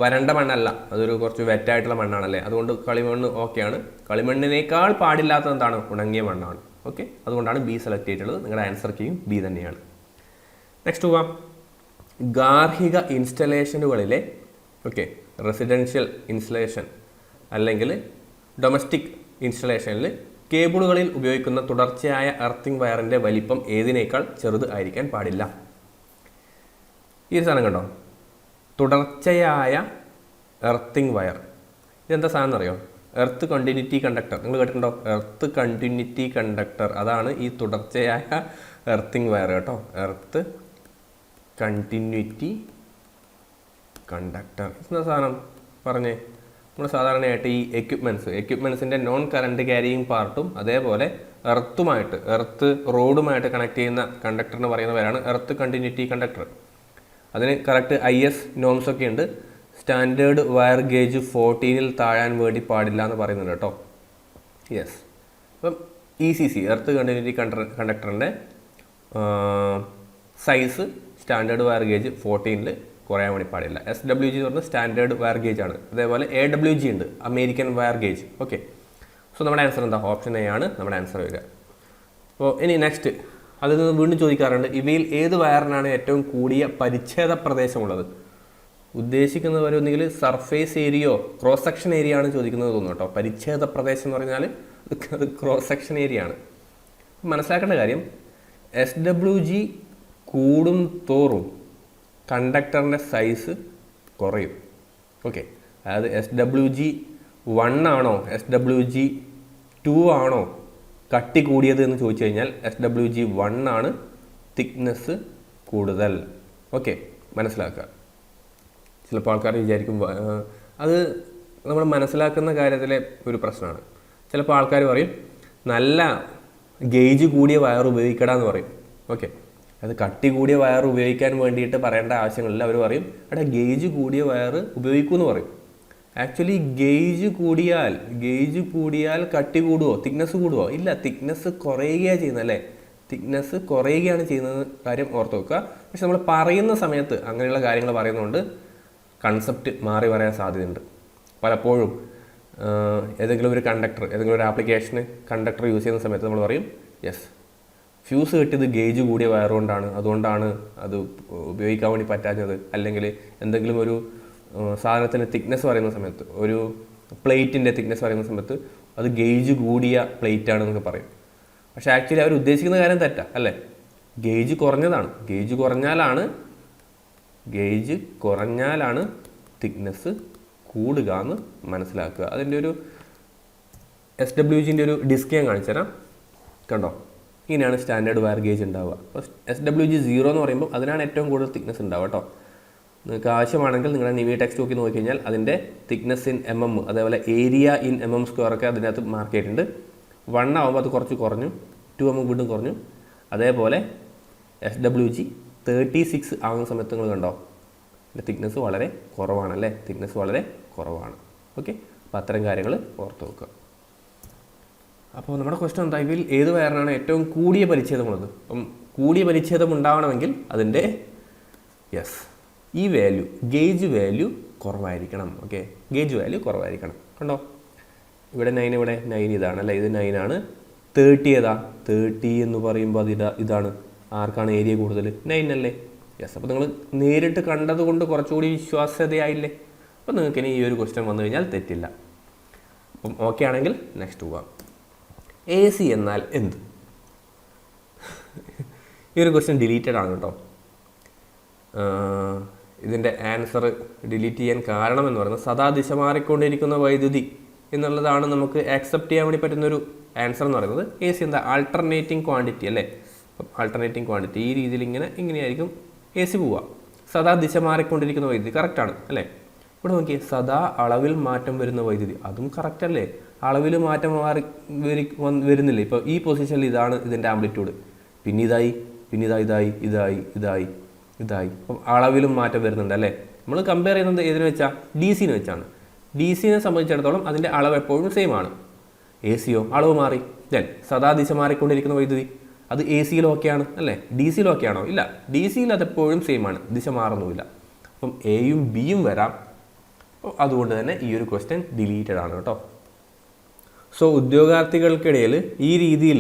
[SPEAKER 1] വരണ്ട മണ്ണല്ല, അതൊരു കുറച്ച് വെറ്റായിട്ടുള്ള മണ്ണാണല്ലേ. അതുകൊണ്ട് കളിമണ്ണ് ഓക്കെയാണ്. കളിമണ്ണിനേക്കാൾ പാടില്ലാത്തത് എന്താണ്? ഉണങ്ങിയ മണ്ണാണ്. ഓക്കെ, അതുകൊണ്ടാണ് B സെലക്ട് ചെയ്തിട്ടുള്ളത്. നിങ്ങളുടെ ആൻസർ കീയും B തന്നെയാണ്. നെക്സ്റ്റ് പോവാം. ഗാർഹിക ഇൻസ്റ്റലേഷനുകളിലെ റെസിഡൻഷ്യൽ ഇൻസ്റ്റലേഷൻ അല്ലെങ്കിൽ ഡൊമസ്റ്റിക് ഇൻസ്റ്റലേഷനിൽ കേബിളുകളിൽ ഉപയോഗിക്കുന്ന തുടർച്ചയായ എർത്തിങ് വയറിൻ്റെ വലിപ്പം ഏതിനേക്കാൾ ചെറുത് ആയിരിക്കാൻ പാടില്ല? ഈ ഒരു സാധനം കണ്ടോ? തുടർച്ചയായ എർത്തിങ് വയർ. ഇതെന്താ സാധനം എന്നറിയോ? Earth continuity conductor. നിങ്ങൾ കേട്ടിട്ടുണ്ടോ? എർത്ത് കണ്ടിന്യൂറ്റി കണ്ടക്ടർ, അതാണ് ഈ തുടർച്ചയായ എർത്തിങ് വയർ കേട്ടോ. എർത്ത് കണ്ടിന്യൂറ്റി കണ്ടക്ടർ എന്താ സാധനം പറഞ്ഞേ? നമ്മൾ സാധാരണയായിട്ട് ഈ എക്യുപ്മെൻസിൻ്റെ നോൺ കറണ്ട് ക്യാരിയിങ് പാർട്ടും അതേപോലെ എർത്ത് റോഡുമായിട്ട് കണക്ട് ചെയ്യുന്ന കണ്ടക്ടറിന് പറയുന്ന പേരാണ് എർത്ത് കണ്ടിന്യൂറ്റി കണ്ടക്ടർ. അതിന് കറക്റ്റ് IS നോംസ് ഒക്കെ ഉണ്ട്. സ്റ്റാൻഡേർഡ് വയർ ഗേജ് 14 താഴാൻ വേണ്ടി പാടില്ല എന്ന് പറയുന്നുണ്ട് കേട്ടോ. യെസ്, അപ്പം ECC എർത്ത് കണ്ടിന്യൂറ്റി കണ്ടക്ടറിൻ്റെ സൈസ് സ്റ്റാൻഡേർഡ് വയർ ഗേജ് 14 കുറയാൻ വേണ്ടി പാടില്ല. SWG എന്ന് പറഞ്ഞാൽ സ്റ്റാൻഡേർഡ് വയർ ഗേജ് ആണ്. അതേപോലെ AWG ഉണ്ട്, American wire gauge. Okay, so നമ്മുടെ ആൻസർ എന്താ? ഓപ്ഷൻ A ആണ് നമ്മുടെ ആൻസർ വരിക. അപ്പോൾ ഇനി നെക്സ്റ്റ് അതിൽ നിന്ന് വീണ്ടും ചോദിക്കാറുണ്ട്, ഇവയിൽ ഏത് വയറിനാണ് ഏറ്റവും കൂടിയ പരിച്ഛേദ പ്രദേശമുള്ളത്? ഉദ്ദേശിക്കുന്നവർ ഒന്നുകിൽ സർഫേസ് ഏരിയയോ ക്രോസ് സെക്ഷൻ ഏരിയ ആണ് ചോദിക്കുന്നത് തോന്നുന്നു കേട്ടോ. പരിച്ഛേദ പ്രദേശം എന്ന് പറഞ്ഞാൽ അത് ക്രോസ് സെക്ഷൻ ഏരിയ ആണ്. മനസ്സിലാക്കേണ്ട കാര്യം, SWG കൂടും തോറും കണ്ടക്ടറിൻ്റെ സൈസ് കുറയും. ഓക്കെ, അതായത് SWG 1 ആണോ SWG 2 ആണോ കട്ടി കൂടിയത് എന്ന് ചോദിച്ചു കഴിഞ്ഞാൽ SWG 1 ആണ് തിക്നെസ് കൂടുതൽ. ഓക്കെ, മനസ്സിലാക്കുക. ചിലപ്പോൾ ആൾക്കാർ വിചാരിക്കും അത് നമ്മൾ മനസ്സിലാക്കുന്ന കാര്യത്തിലെ ഒരു പ്രശ്നമാണ്. ചിലപ്പോൾ ആൾക്കാർ പറയും നല്ല ഗേജ് കൂടിയ വയർ ഉപയോഗിക്കടാന്ന് പറയും. ഓക്കെ, അത് കട്ടി കൂടിയ വയർ ഉപയോഗിക്കാൻ വേണ്ടിയിട്ട് പറയേണ്ട ആവശ്യങ്ങളില്ല. അവർ പറയും എടാ ഗേജ് കൂടിയ വയർ ഉപയോഗിക്കൂ എന്ന് പറയും. ആക്ച്വലി ഗേജ് കൂടിയാൽ കട്ടി കൂടുമോ, തിക്നെസ് കൂടുമോ? ഇല്ല, തിക്നെസ് കുറയുകയാണ് ചെയ്യുന്നത് അല്ലേ. തിക്നെസ് കുറയുകയാണ് ചെയ്യുന്നത്, കാര്യം ഓർത്ത് വെക്കുക. പക്ഷെ നമ്മൾ പറയുന്ന സമയത്ത് അങ്ങനെയുള്ള കാര്യങ്ങൾ പറയുന്നതുകൊണ്ട് കൺസെപ്റ്റ് മാറി പറയാൻ സാധ്യതയുണ്ട്. പലപ്പോഴും ഏതെങ്കിലും ഒരു ഏതെങ്കിലും ഒരു ആപ്ലിക്കേഷന് കണ്ടക്ടർ യൂസ് ചെയ്യുന്ന സമയത്ത് നമ്മൾ പറയും യെസ് ഫ്യൂസ് കിട്ടിയത് ഗേജ് കൂടിയ വയറുകൊണ്ടാണ്, അതുകൊണ്ടാണ് അത് ഉപയോഗിക്കാൻ വേണ്ടി പറ്റാഞ്ഞത്. അല്ലെങ്കിൽ എന്തെങ്കിലും ഒരു സാധനത്തിൻ്റെ തിക്നെസ് പറയുന്ന സമയത്ത്, ഒരു പ്ലേറ്റിൻ്റെ തിക്നെസ് പറയുന്ന സമയത്ത് അത് ഗേജ് കൂടിയ പ്ലേറ്റ് ആണെന്നൊക്കെ പറയും. പക്ഷേ ആക്ച്വലി അവർ ഉദ്ദേശിക്കുന്ന കാര്യം തെറ്റാ അല്ലേ. ഗേജ് കുറഞ്ഞതാണ്. ഗേജ് കുറഞ്ഞാലാണ് തിക്നെസ് കൂടുക എന്ന് മനസ്സിലാക്കുക. അതിൻ്റെ ഒരു SWGൻ്റെ ഒരു ഡിസ്ക് ഞാൻ കാണിച്ചു തരാം. കണ്ടോ, ഇങ്ങനെയാണ് സ്റ്റാൻഡേർഡ് വയർ ഗേജ് ഉണ്ടാവുക. അപ്പോൾ SWG 0 എന്ന് പറയുമ്പോൾ അതിനാണ് ഏറ്റവും കൂടുതൽ തിക്നെസ് ഉണ്ടാവുക കേട്ടോ. നിങ്ങൾക്ക് ആവശ്യമാണെങ്കിൽ നിങ്ങളുടെ നിവി ടെക്സ്റ്റ് നോക്കി നോക്കിക്കഴിഞ്ഞാൽ അതിൻ്റെ തിക്നെസ് ഇൻ mm, അതേപോലെ ഏരിയ ഇൻ mm² ഒക്കെ അതിനകത്ത് മാർക്ക് ചെയ്തിട്ടുണ്ട്. 1 ആകുമ്പോൾ അത് കുറച്ച് കുറഞ്ഞു, 2 mm വീണ്ടും കുറഞ്ഞു. അതേപോലെ SWG 36 ആകുന്ന സമയത്ത് നിങ്ങൾ കണ്ടോ ഇതിൻ്റെ തിക്നെസ് വളരെ കുറവാണല്ലേ. തിക്നെസ് വളരെ കുറവാണ്. ഓക്കെ, അപ്പോൾ അത്തരം കാര്യങ്ങൾ ഓർത്ത് വെക്കുക. അപ്പോൾ നമ്മുടെ ക്വസ്റ്റൻ എന്താ, ഇതിൽ ഏത് വയറിനാണ് ഏറ്റവും കൂടിയ പരിച്ഛേദമുള്ളത്? അപ്പം കൂടിയ പരിച്ഛേദം ഉണ്ടാവണമെങ്കിൽ അതിൻ്റെ ഈ വാല്യൂ ഗേജ് വാല്യൂ കുറവായിരിക്കണം. ഓക്കെ, ഗേജ് വാല്യൂ കുറവായിരിക്കണം. കണ്ടോ, ഇവിടെ 9, ഇവിടെ 9 ഇതാണ് അല്ലേ. ഇത് 9 ആണ്. 30 ഏതാ? 30 എന്ന് പറയുമ്പോൾ ഇതാണ്. ആർക്കാണ് ഏരിയ കൂടുതൽ? 9 അല്ലേ. അപ്പോൾ നിങ്ങൾ നേരിട്ട് കണ്ടതുകൊണ്ട് കുറച്ചുകൂടി വിശ്വാസ്യതയായില്ലേ. അപ്പോൾ നിങ്ങൾക്ക് ഇനി ഈ ഒരു ക്വസ്റ്റ്യൻ വന്നു കഴിഞ്ഞാൽ തെറ്റില്ല. അപ്പം ഓക്കെ ആണെങ്കിൽ നെക്സ്റ്റ് പോവാം. AC എന്നാൽ എന്ത്? ഈ ഒരു ക്വസ്റ്റ്യൻ ഡിലീറ്റഡ് ആണ് കേട്ടോ. ഇതിൻ്റെ ആൻസർ ഡിലീറ്റ് ചെയ്യാൻ കാരണം എന്ന് പറയുന്നത് സദാ ദിശ മാറിക്കൊണ്ടിരിക്കുന്ന വൈദ്യുതി എന്നുള്ളതാണ് നമുക്ക് ആക്സെപ്റ്റ് ചെയ്യാൻ വേണ്ടി പറ്റുന്നൊരു ആൻസർ എന്ന് പറയുന്നത്. AC എന്താ? ആൾട്ടർനേറ്റിംഗ് ക്വാണ്ടിറ്റി അല്ലേ. അപ്പം ആൾട്ടർനേറ്റിംഗ് ക്വാണ്ടിറ്റി ഈ രീതിയിൽ ഇങ്ങനെയായിരിക്കും AC പോവുക. സദാ ദിശ മാറിക്കൊണ്ടിരിക്കുന്ന വൈദ്യുതി കറക്റ്റാണ് അല്ലേ. ഇവിടെ നോക്കിയേ, സദാ അളവിൽ മാറ്റം വരുന്ന വൈദ്യുതി, അതും കറക്റ്റ് അല്ലേ. അളവിൽ മാറ്റം വരുന്നില്ലേ. ഇപ്പോൾ ഈ പൊസിഷനിൽ ഇതാണ് ഇതിൻ്റെ ആംപ്ലിറ്റ്യൂഡ്, പിന്നെ ഇതായി. അപ്പം അളവിലും മാറ്റം വരുന്നുണ്ട് അല്ലേ. നമ്മൾ കമ്പയർ ചെയ്യുന്നത് ഏതിനെ വെച്ചാൽ DC-നെ വെച്ചാണ്. DC-നെ സംബന്ധിച്ചിടത്തോളം അതിൻ്റെ അളവ് എപ്പോഴും സെയിം ആണ്. AC-യോ അളവ് മാറി. ദെൻ സദാ ദിശ മാറിക്കൊണ്ടിരിക്കുന്ന വൈദ്യുതി, അത് AC-യിൽ ഓക്കെയാണ് അല്ലേ. DC-യിൽ ഓക്കെ ആണോ? ഇല്ല, DC-യിൽ അതെപ്പോഴും സെയിം ആണ്, ദിശ മാറുന്നുമില്ല. അപ്പം Aയും Bയും വരാം. അതുകൊണ്ട് തന്നെ ഈ ഒരു ക്വസ്റ്റ്യൻ ഡിലീറ്റഡ് ആണ് കേട്ടോ. സോ ഉദ്യോഗാർത്ഥികൾക്കിടയിൽ ഈ രീതിയിൽ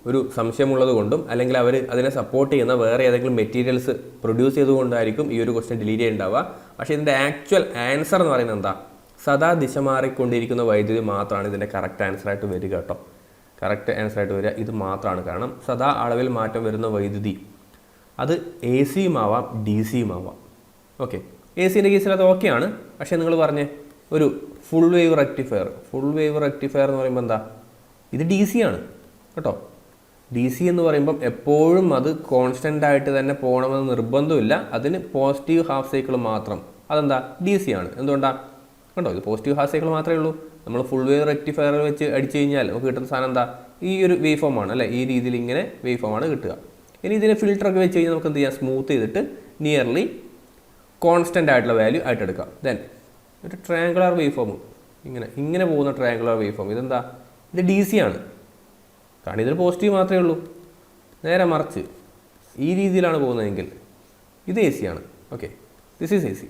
[SPEAKER 1] ഒരു സംശയമുള്ളത് കൊണ്ടും അല്ലെങ്കിൽ അവർ അതിനെ സപ്പോർട്ട് ചെയ്യുന്ന വേറെ ഏതെങ്കിലും മെറ്റീരിയൽസ് പ്രൊഡ്യൂസ് ചെയ്തുകൊണ്ടായിരിക്കും ഈ ഒരു ക്വസ്റ്റ്യൻ ഡിലീറ്റ് ചെയ്യുന്നുണ്ടാവുക. പക്ഷേ ഇതിൻ്റെ ആക്ച്വൽ ആൻസർ എന്ന് പറയുന്നത് എന്താ? സദാ ദിശ മാറിക്കൊണ്ടിരിക്കുന്ന വൈദ്യുതി മാത്രമാണ് ഇതിൻ്റെ കറക്റ്റ് ആൻസറായിട്ട് വരിക കേട്ടോ. കറക്റ്റ് ആൻസറായിട്ട് വരിക ഇത് മാത്രമാണ്. കാരണം സദാ അളവിൽ മാറ്റം വരുന്ന വൈദ്യുതി അത് AC-യും ആവാം DC-യും ആവാം. ഓക്കെ, AC-ൻ്റെ കേസിൽ അത് ഓക്കെയാണ്. പക്ഷേ നിങ്ങൾ പറഞ്ഞേ ഒരു ഫുൾ വേവ് റെക്ടിഫയർ എന്ന് പറയുമ്പോൾ എന്താ? ഇത് DC ആണ് കേട്ടോ. DC എന്ന് പറയുമ്പം എപ്പോഴും അത് കോൺസ്റ്റൻ്റ് ആയിട്ട് തന്നെ പോകണമെന്ന് നിർബന്ധമില്ല. അതിന് പോസിറ്റീവ് ഹാഫ് സൈക്കിൾ മാത്രം. അതെന്താ? DC ആണ്. എന്തുകൊണ്ടാണ്? കണ്ടോ, ഇത് പോസിറ്റീവ് ഹാഫ് സൈക്കിൾ മാത്രമേ ഉള്ളൂ. നമ്മൾ ഫുൾ വേവ് റെക്ടിഫയർ വെച്ച് അടിച്ചു കഴിഞ്ഞാൽ നമുക്ക് കിട്ടുന്ന സാധനം എന്താ? ഈ ഒരു വേവ് ഫോം ആണ് അല്ലേ. ഈ രീതിയിൽ ഇങ്ങനെ വേവ് ഫോം ആണ് കിട്ടുക. ഇനി ഇതിനെ ഫിൽറ്ററൊക്കെ വെച്ച് കഴിഞ്ഞാൽ നമുക്ക് എന്ത് ചെയ്യാം? സ്മൂത്ത് ചെയ്തിട്ട് നിയർലി കോൺസ്റ്റൻ്റ് ആയിട്ടുള്ള വാല്യൂ ആയിട്ട് എടുക്കാം. ദെൻ ഒരു ട്രയാങ്കുലർ വേവ് ഫോം, ഇങ്ങനെ പോകുന്ന ട്രയാങ്കുലർ വേവ് ഫോം, ഇതെന്താ? ഇത് DC ആണ്. കാരണം ഇതിൽ പോസിറ്റീവ് മാത്രമേ ഉള്ളൂ. നേരെ മറിച്ച് ഈ രീതിയിലാണ് പോകുന്നതെങ്കിൽ ഇത് AC ആണ്. Okay, this is AC.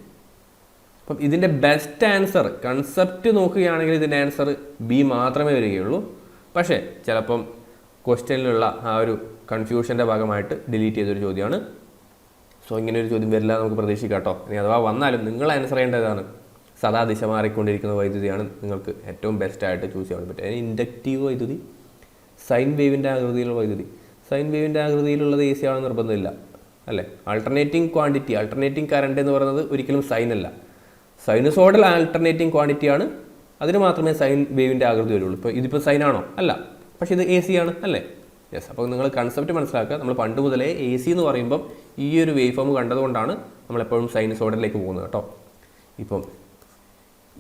[SPEAKER 1] അപ്പം ഇതിൻ്റെ ബെസ്റ്റ് ആൻസർ കൺസെപ്റ്റ് നോക്കുകയാണെങ്കിൽ ഇതിൻ്റെ ആൻസർ B മാത്രമേ വരികയുള്ളൂ. പക്ഷേ ചിലപ്പം ക്വസ്റ്റ്യനിലുള്ള ആ ഒരു കൺഫ്യൂഷൻ്റെ ഭാഗമായിട്ട് ഡിലീറ്റ് ചെയ്തൊരു ചോദ്യമാണ്. സോ ഇങ്ങനെ ഒരു ചോദ്യം വരില്ല നമുക്ക് പ്രതീക്ഷിക്കാം കേട്ടോ. ഇനി അഥവാ വന്നാലും നിങ്ങൾ ആൻസർ ചെയ്യേണ്ടതാണ് സദാ ദിശ മാറിക്കൊണ്ടിരിക്കുന്ന വൈദ്യുതിയാണ് നിങ്ങൾക്ക് ഏറ്റവും ബെസ്റ്റായിട്ട് ചൂസ് ചെയ്യാൻ പറ്റുക. അതിന് ഇൻഡക്റ്റീവ് വൈദ്യുതി, സൈൻ വേവിൻ്റെ ആകൃതിയിലുള്ള വൈദ്യുതി. സൈൻ വേവിൻ്റെ ആകൃതിയിലുള്ളത് AC ആണെന്ന് നിർബന്ധമില്ല അല്ലേ. ആൾട്ടർനേറ്റിംഗ് ക്വാണ്ടിറ്റി, ആൾട്ടർനേറ്റിംഗ് കറണ്ട് എന്ന് പറയുന്നത് ഒരിക്കലും സൈൻ അല്ല. സൈനുസോഡൽ ആൾട്ടർനേറ്റിംഗ് ക്വാണ്ടിറ്റിയാണ്. അതിന് മാത്രമേ സൈൻ വേവിൻ്റെ ആകൃതി വരുള്ളൂ. ഇപ്പോൾ ഇതിപ്പോൾ സൈൻ ആണോ? അല്ല. പക്ഷേ ഇത് AC ആണ് അല്ലേ. യെസ്. അപ്പോൾ നിങ്ങൾ കൺസെപ്റ്റ് മനസ്സിലാക്കുക. നമ്മൾ പണ്ട് മുതലേ AC എന്ന് പറയുമ്പം ഈ ഒരു വേവ് ഫോം കണ്ടതുകൊണ്ടാണ് നമ്മളെപ്പോഴും സൈനുസോഡലിലേക്ക് പോകുന്നത് കേട്ടോ. ഇപ്പം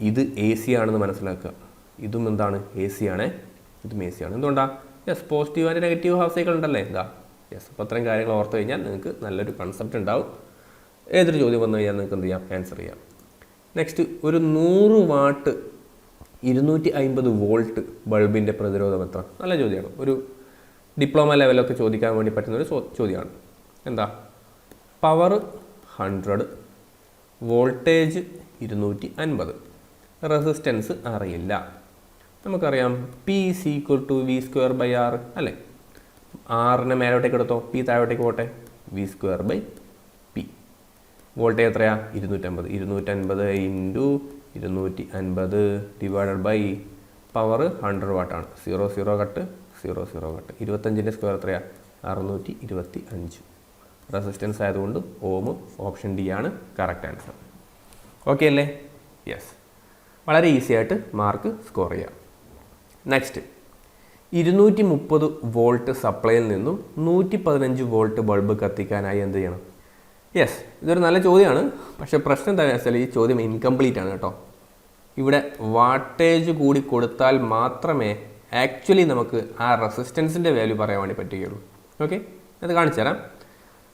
[SPEAKER 1] ഇത് എ സി ആണെന്ന് മനസ്സിലാക്കുക. ഇതും എന്താണ്? എ സി ആണ്, ഇതും എ സി ആണ്. എന്തുകൊണ്ടാണ്? Yes, positive and negative half cycle ഉണ്ടല്ലേ, ഇതാ. യെസ്, അപ്പോൾ അത്രയും കാര്യങ്ങൾ ഓർത്ത് കഴിഞ്ഞാൽ നിങ്ങൾക്ക് നല്ലൊരു കൺസെപ്റ്റ് ഉണ്ടാവും. ഏതൊരു ചോദ്യം വന്നു കഴിഞ്ഞാൽ നിങ്ങൾക്ക് എന്ത് ചെയ്യാം? ആൻസർ ചെയ്യാം. നെക്സ്റ്റ്, ഒരു 100 വാട്ട് 250 വോൾട്ട് ബൾബിൻ്റെ പ്രതിരോധം എത്ര? നല്ല ചോദ്യമാണ്. ഒരു ഡിപ്ലോമ ലെവലൊക്കെ ചോദിക്കാൻ വേണ്ടി പറ്റുന്നൊരു ചോദ്യമാണ്. എന്താ? പവർ 100, വോൾട്ടേജ് 250, റെസിസ്റ്റൻസ് അറിയില്ല. നമുക്കറിയാം P is equal to V square by R അല്ലേ. ആറിനെ മേലോട്ടേക്ക് എടുത്തോ, പി താഴോട്ടേക്ക് പോട്ടെ, V square by P. Voltage എത്രയാ? 250. 250 ഇൻറ്റു 250 ഡിവൈഡഡ് ബൈ പവർ 100 വാട്ടാണ്. 0 0 കട്ട് 0 0 കട്ട്. 25ൻ്റെ സ്ക്വയർ എത്രയാ? 625. റെസിസ്റ്റൻസ് ആയതുകൊണ്ട് ഓം ഓപ്ഷൻ ഡി ആണ് കറക്റ്റ് ആൻസർ. ഓക്കെ അല്ലേ? യെസ്, വളരെ ഈസി ആയിട്ട് മാർക്ക് സ്കോർ ചെയ്യാം. നെക്സ്റ്റ്, 230 വോൾട്ട് സപ്ലൈയിൽ നിന്നും 115 വോൾട്ട് ബൾബ് കത്തിക്കാനായി എന്ത് ചെയ്യണം? യെസ്, ഇതൊരു നല്ല ചോദ്യമാണ്. പക്ഷേ പ്രശ്നം എന്താണെന്ന് വെച്ചാൽ ഈ ചോദ്യം ഇൻകംപ്ലീറ്റ് ആണ് കേട്ടോ. ഇവിടെ വാട്ടേജ് കൂടി കൊടുത്താൽ മാത്രമേ ആക്ച്വലി നമുക്ക് ആ റെസിസ്റ്റൻസിൻ്റെ വാല്യൂ പറയാൻ വേണ്ടി പറ്റുകയുള്ളൂ. ഓക്കെ, അത് കാണിച്ചു തരാം.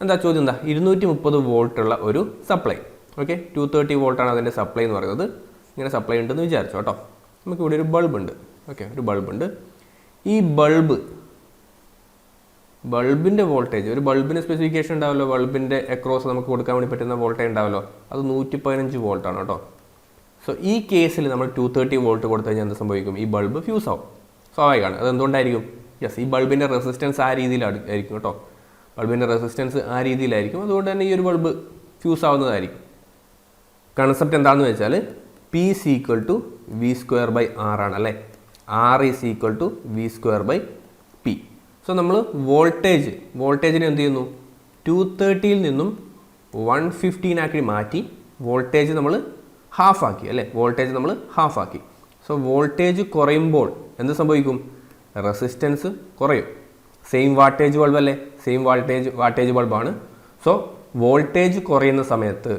[SPEAKER 1] എന്താ ചോദ്യം? എന്താ? 230 വോൾട്ടുള്ള ഒരു സപ്ലൈ. ഓക്കെ, 230 വോൾട്ടാണ് അതിൻ്റെ സപ്ലൈ എന്ന് പറയുന്നത്. ഇങ്ങനെ സപ്ലൈ ഉണ്ടെന്ന് വിചാരിച്ചു കേട്ടോ. നമുക്കിവിടെ ഒരു ബൾബ് ഉണ്ട്. ഓക്കെ, ഒരു ബൾബുണ്ട്. ഈ ബൾബിൻ്റെ വോൾട്ടേജ്, ഒരു ബൾബിന് സ്പെസിഫിക്കേഷൻ ഉണ്ടാവല്ലോ, ബൾബിൻ്റെ അക്രോസ് നമുക്ക് കൊടുക്കാൻ വേണ്ടി പറ്റുന്ന വോൾട്ടേജ് ഉണ്ടാവല്ലോ, അത് 115 വോൾട്ടാണ് കേട്ടോ. സോ ഈ കേസിൽ നമ്മൾ 230 വോൾട്ട് കൊടുത്തു കഴിഞ്ഞാൽ എന്ത് സംഭവിക്കും? ഈ ബൾബ് ഫ്യൂസ് ആവും. സ്വാഭാവികമാണ്. അതെന്തുകൊണ്ടായിരിക്കും? യെസ്, ഈ ബൾബിൻ്റെ റെസിസ്റ്റൻസ് ആ രീതിയിലായിരിക്കും കേട്ടോ. ബൾബിൻ്റെ റെസിസ്റ്റൻസ് ആ രീതിയിലായിരിക്കും. അതുകൊണ്ട് തന്നെ ഈ ഒരു ബൾബ് ഫ്യൂസ് ആവുന്നതായിരിക്കും. കൺസെപ്റ്റ് എന്താണെന്ന് വെച്ചാൽ P is equal to V square by R ആണ് അല്ലേ. R is equal to V square by P. So നമ്മൾ വോൾട്ടേജിനെ എന്ത് ചെയ്യുന്നു? 230യിൽ നിന്നും 115 ആക്കി മാറ്റി വോൾട്ടേജ് നമ്മൾ ഹാഫ് ആക്കി അല്ലേ. വോൾട്ടേജ് നമ്മൾ ഹാഫ് ആക്കി. സോ വോൾട്ടേജ് കുറയുമ്പോൾ എന്ത് സംഭവിക്കും? റെസിസ്റ്റൻസ് കുറയും. സെയിം വാട്ടേജ് ബൾബ് അല്ലേ, സെയിം വാട്ടേജ് ബൾബാണ്. സോ വോൾട്ടേജ് കുറയുന്ന സമയത്ത്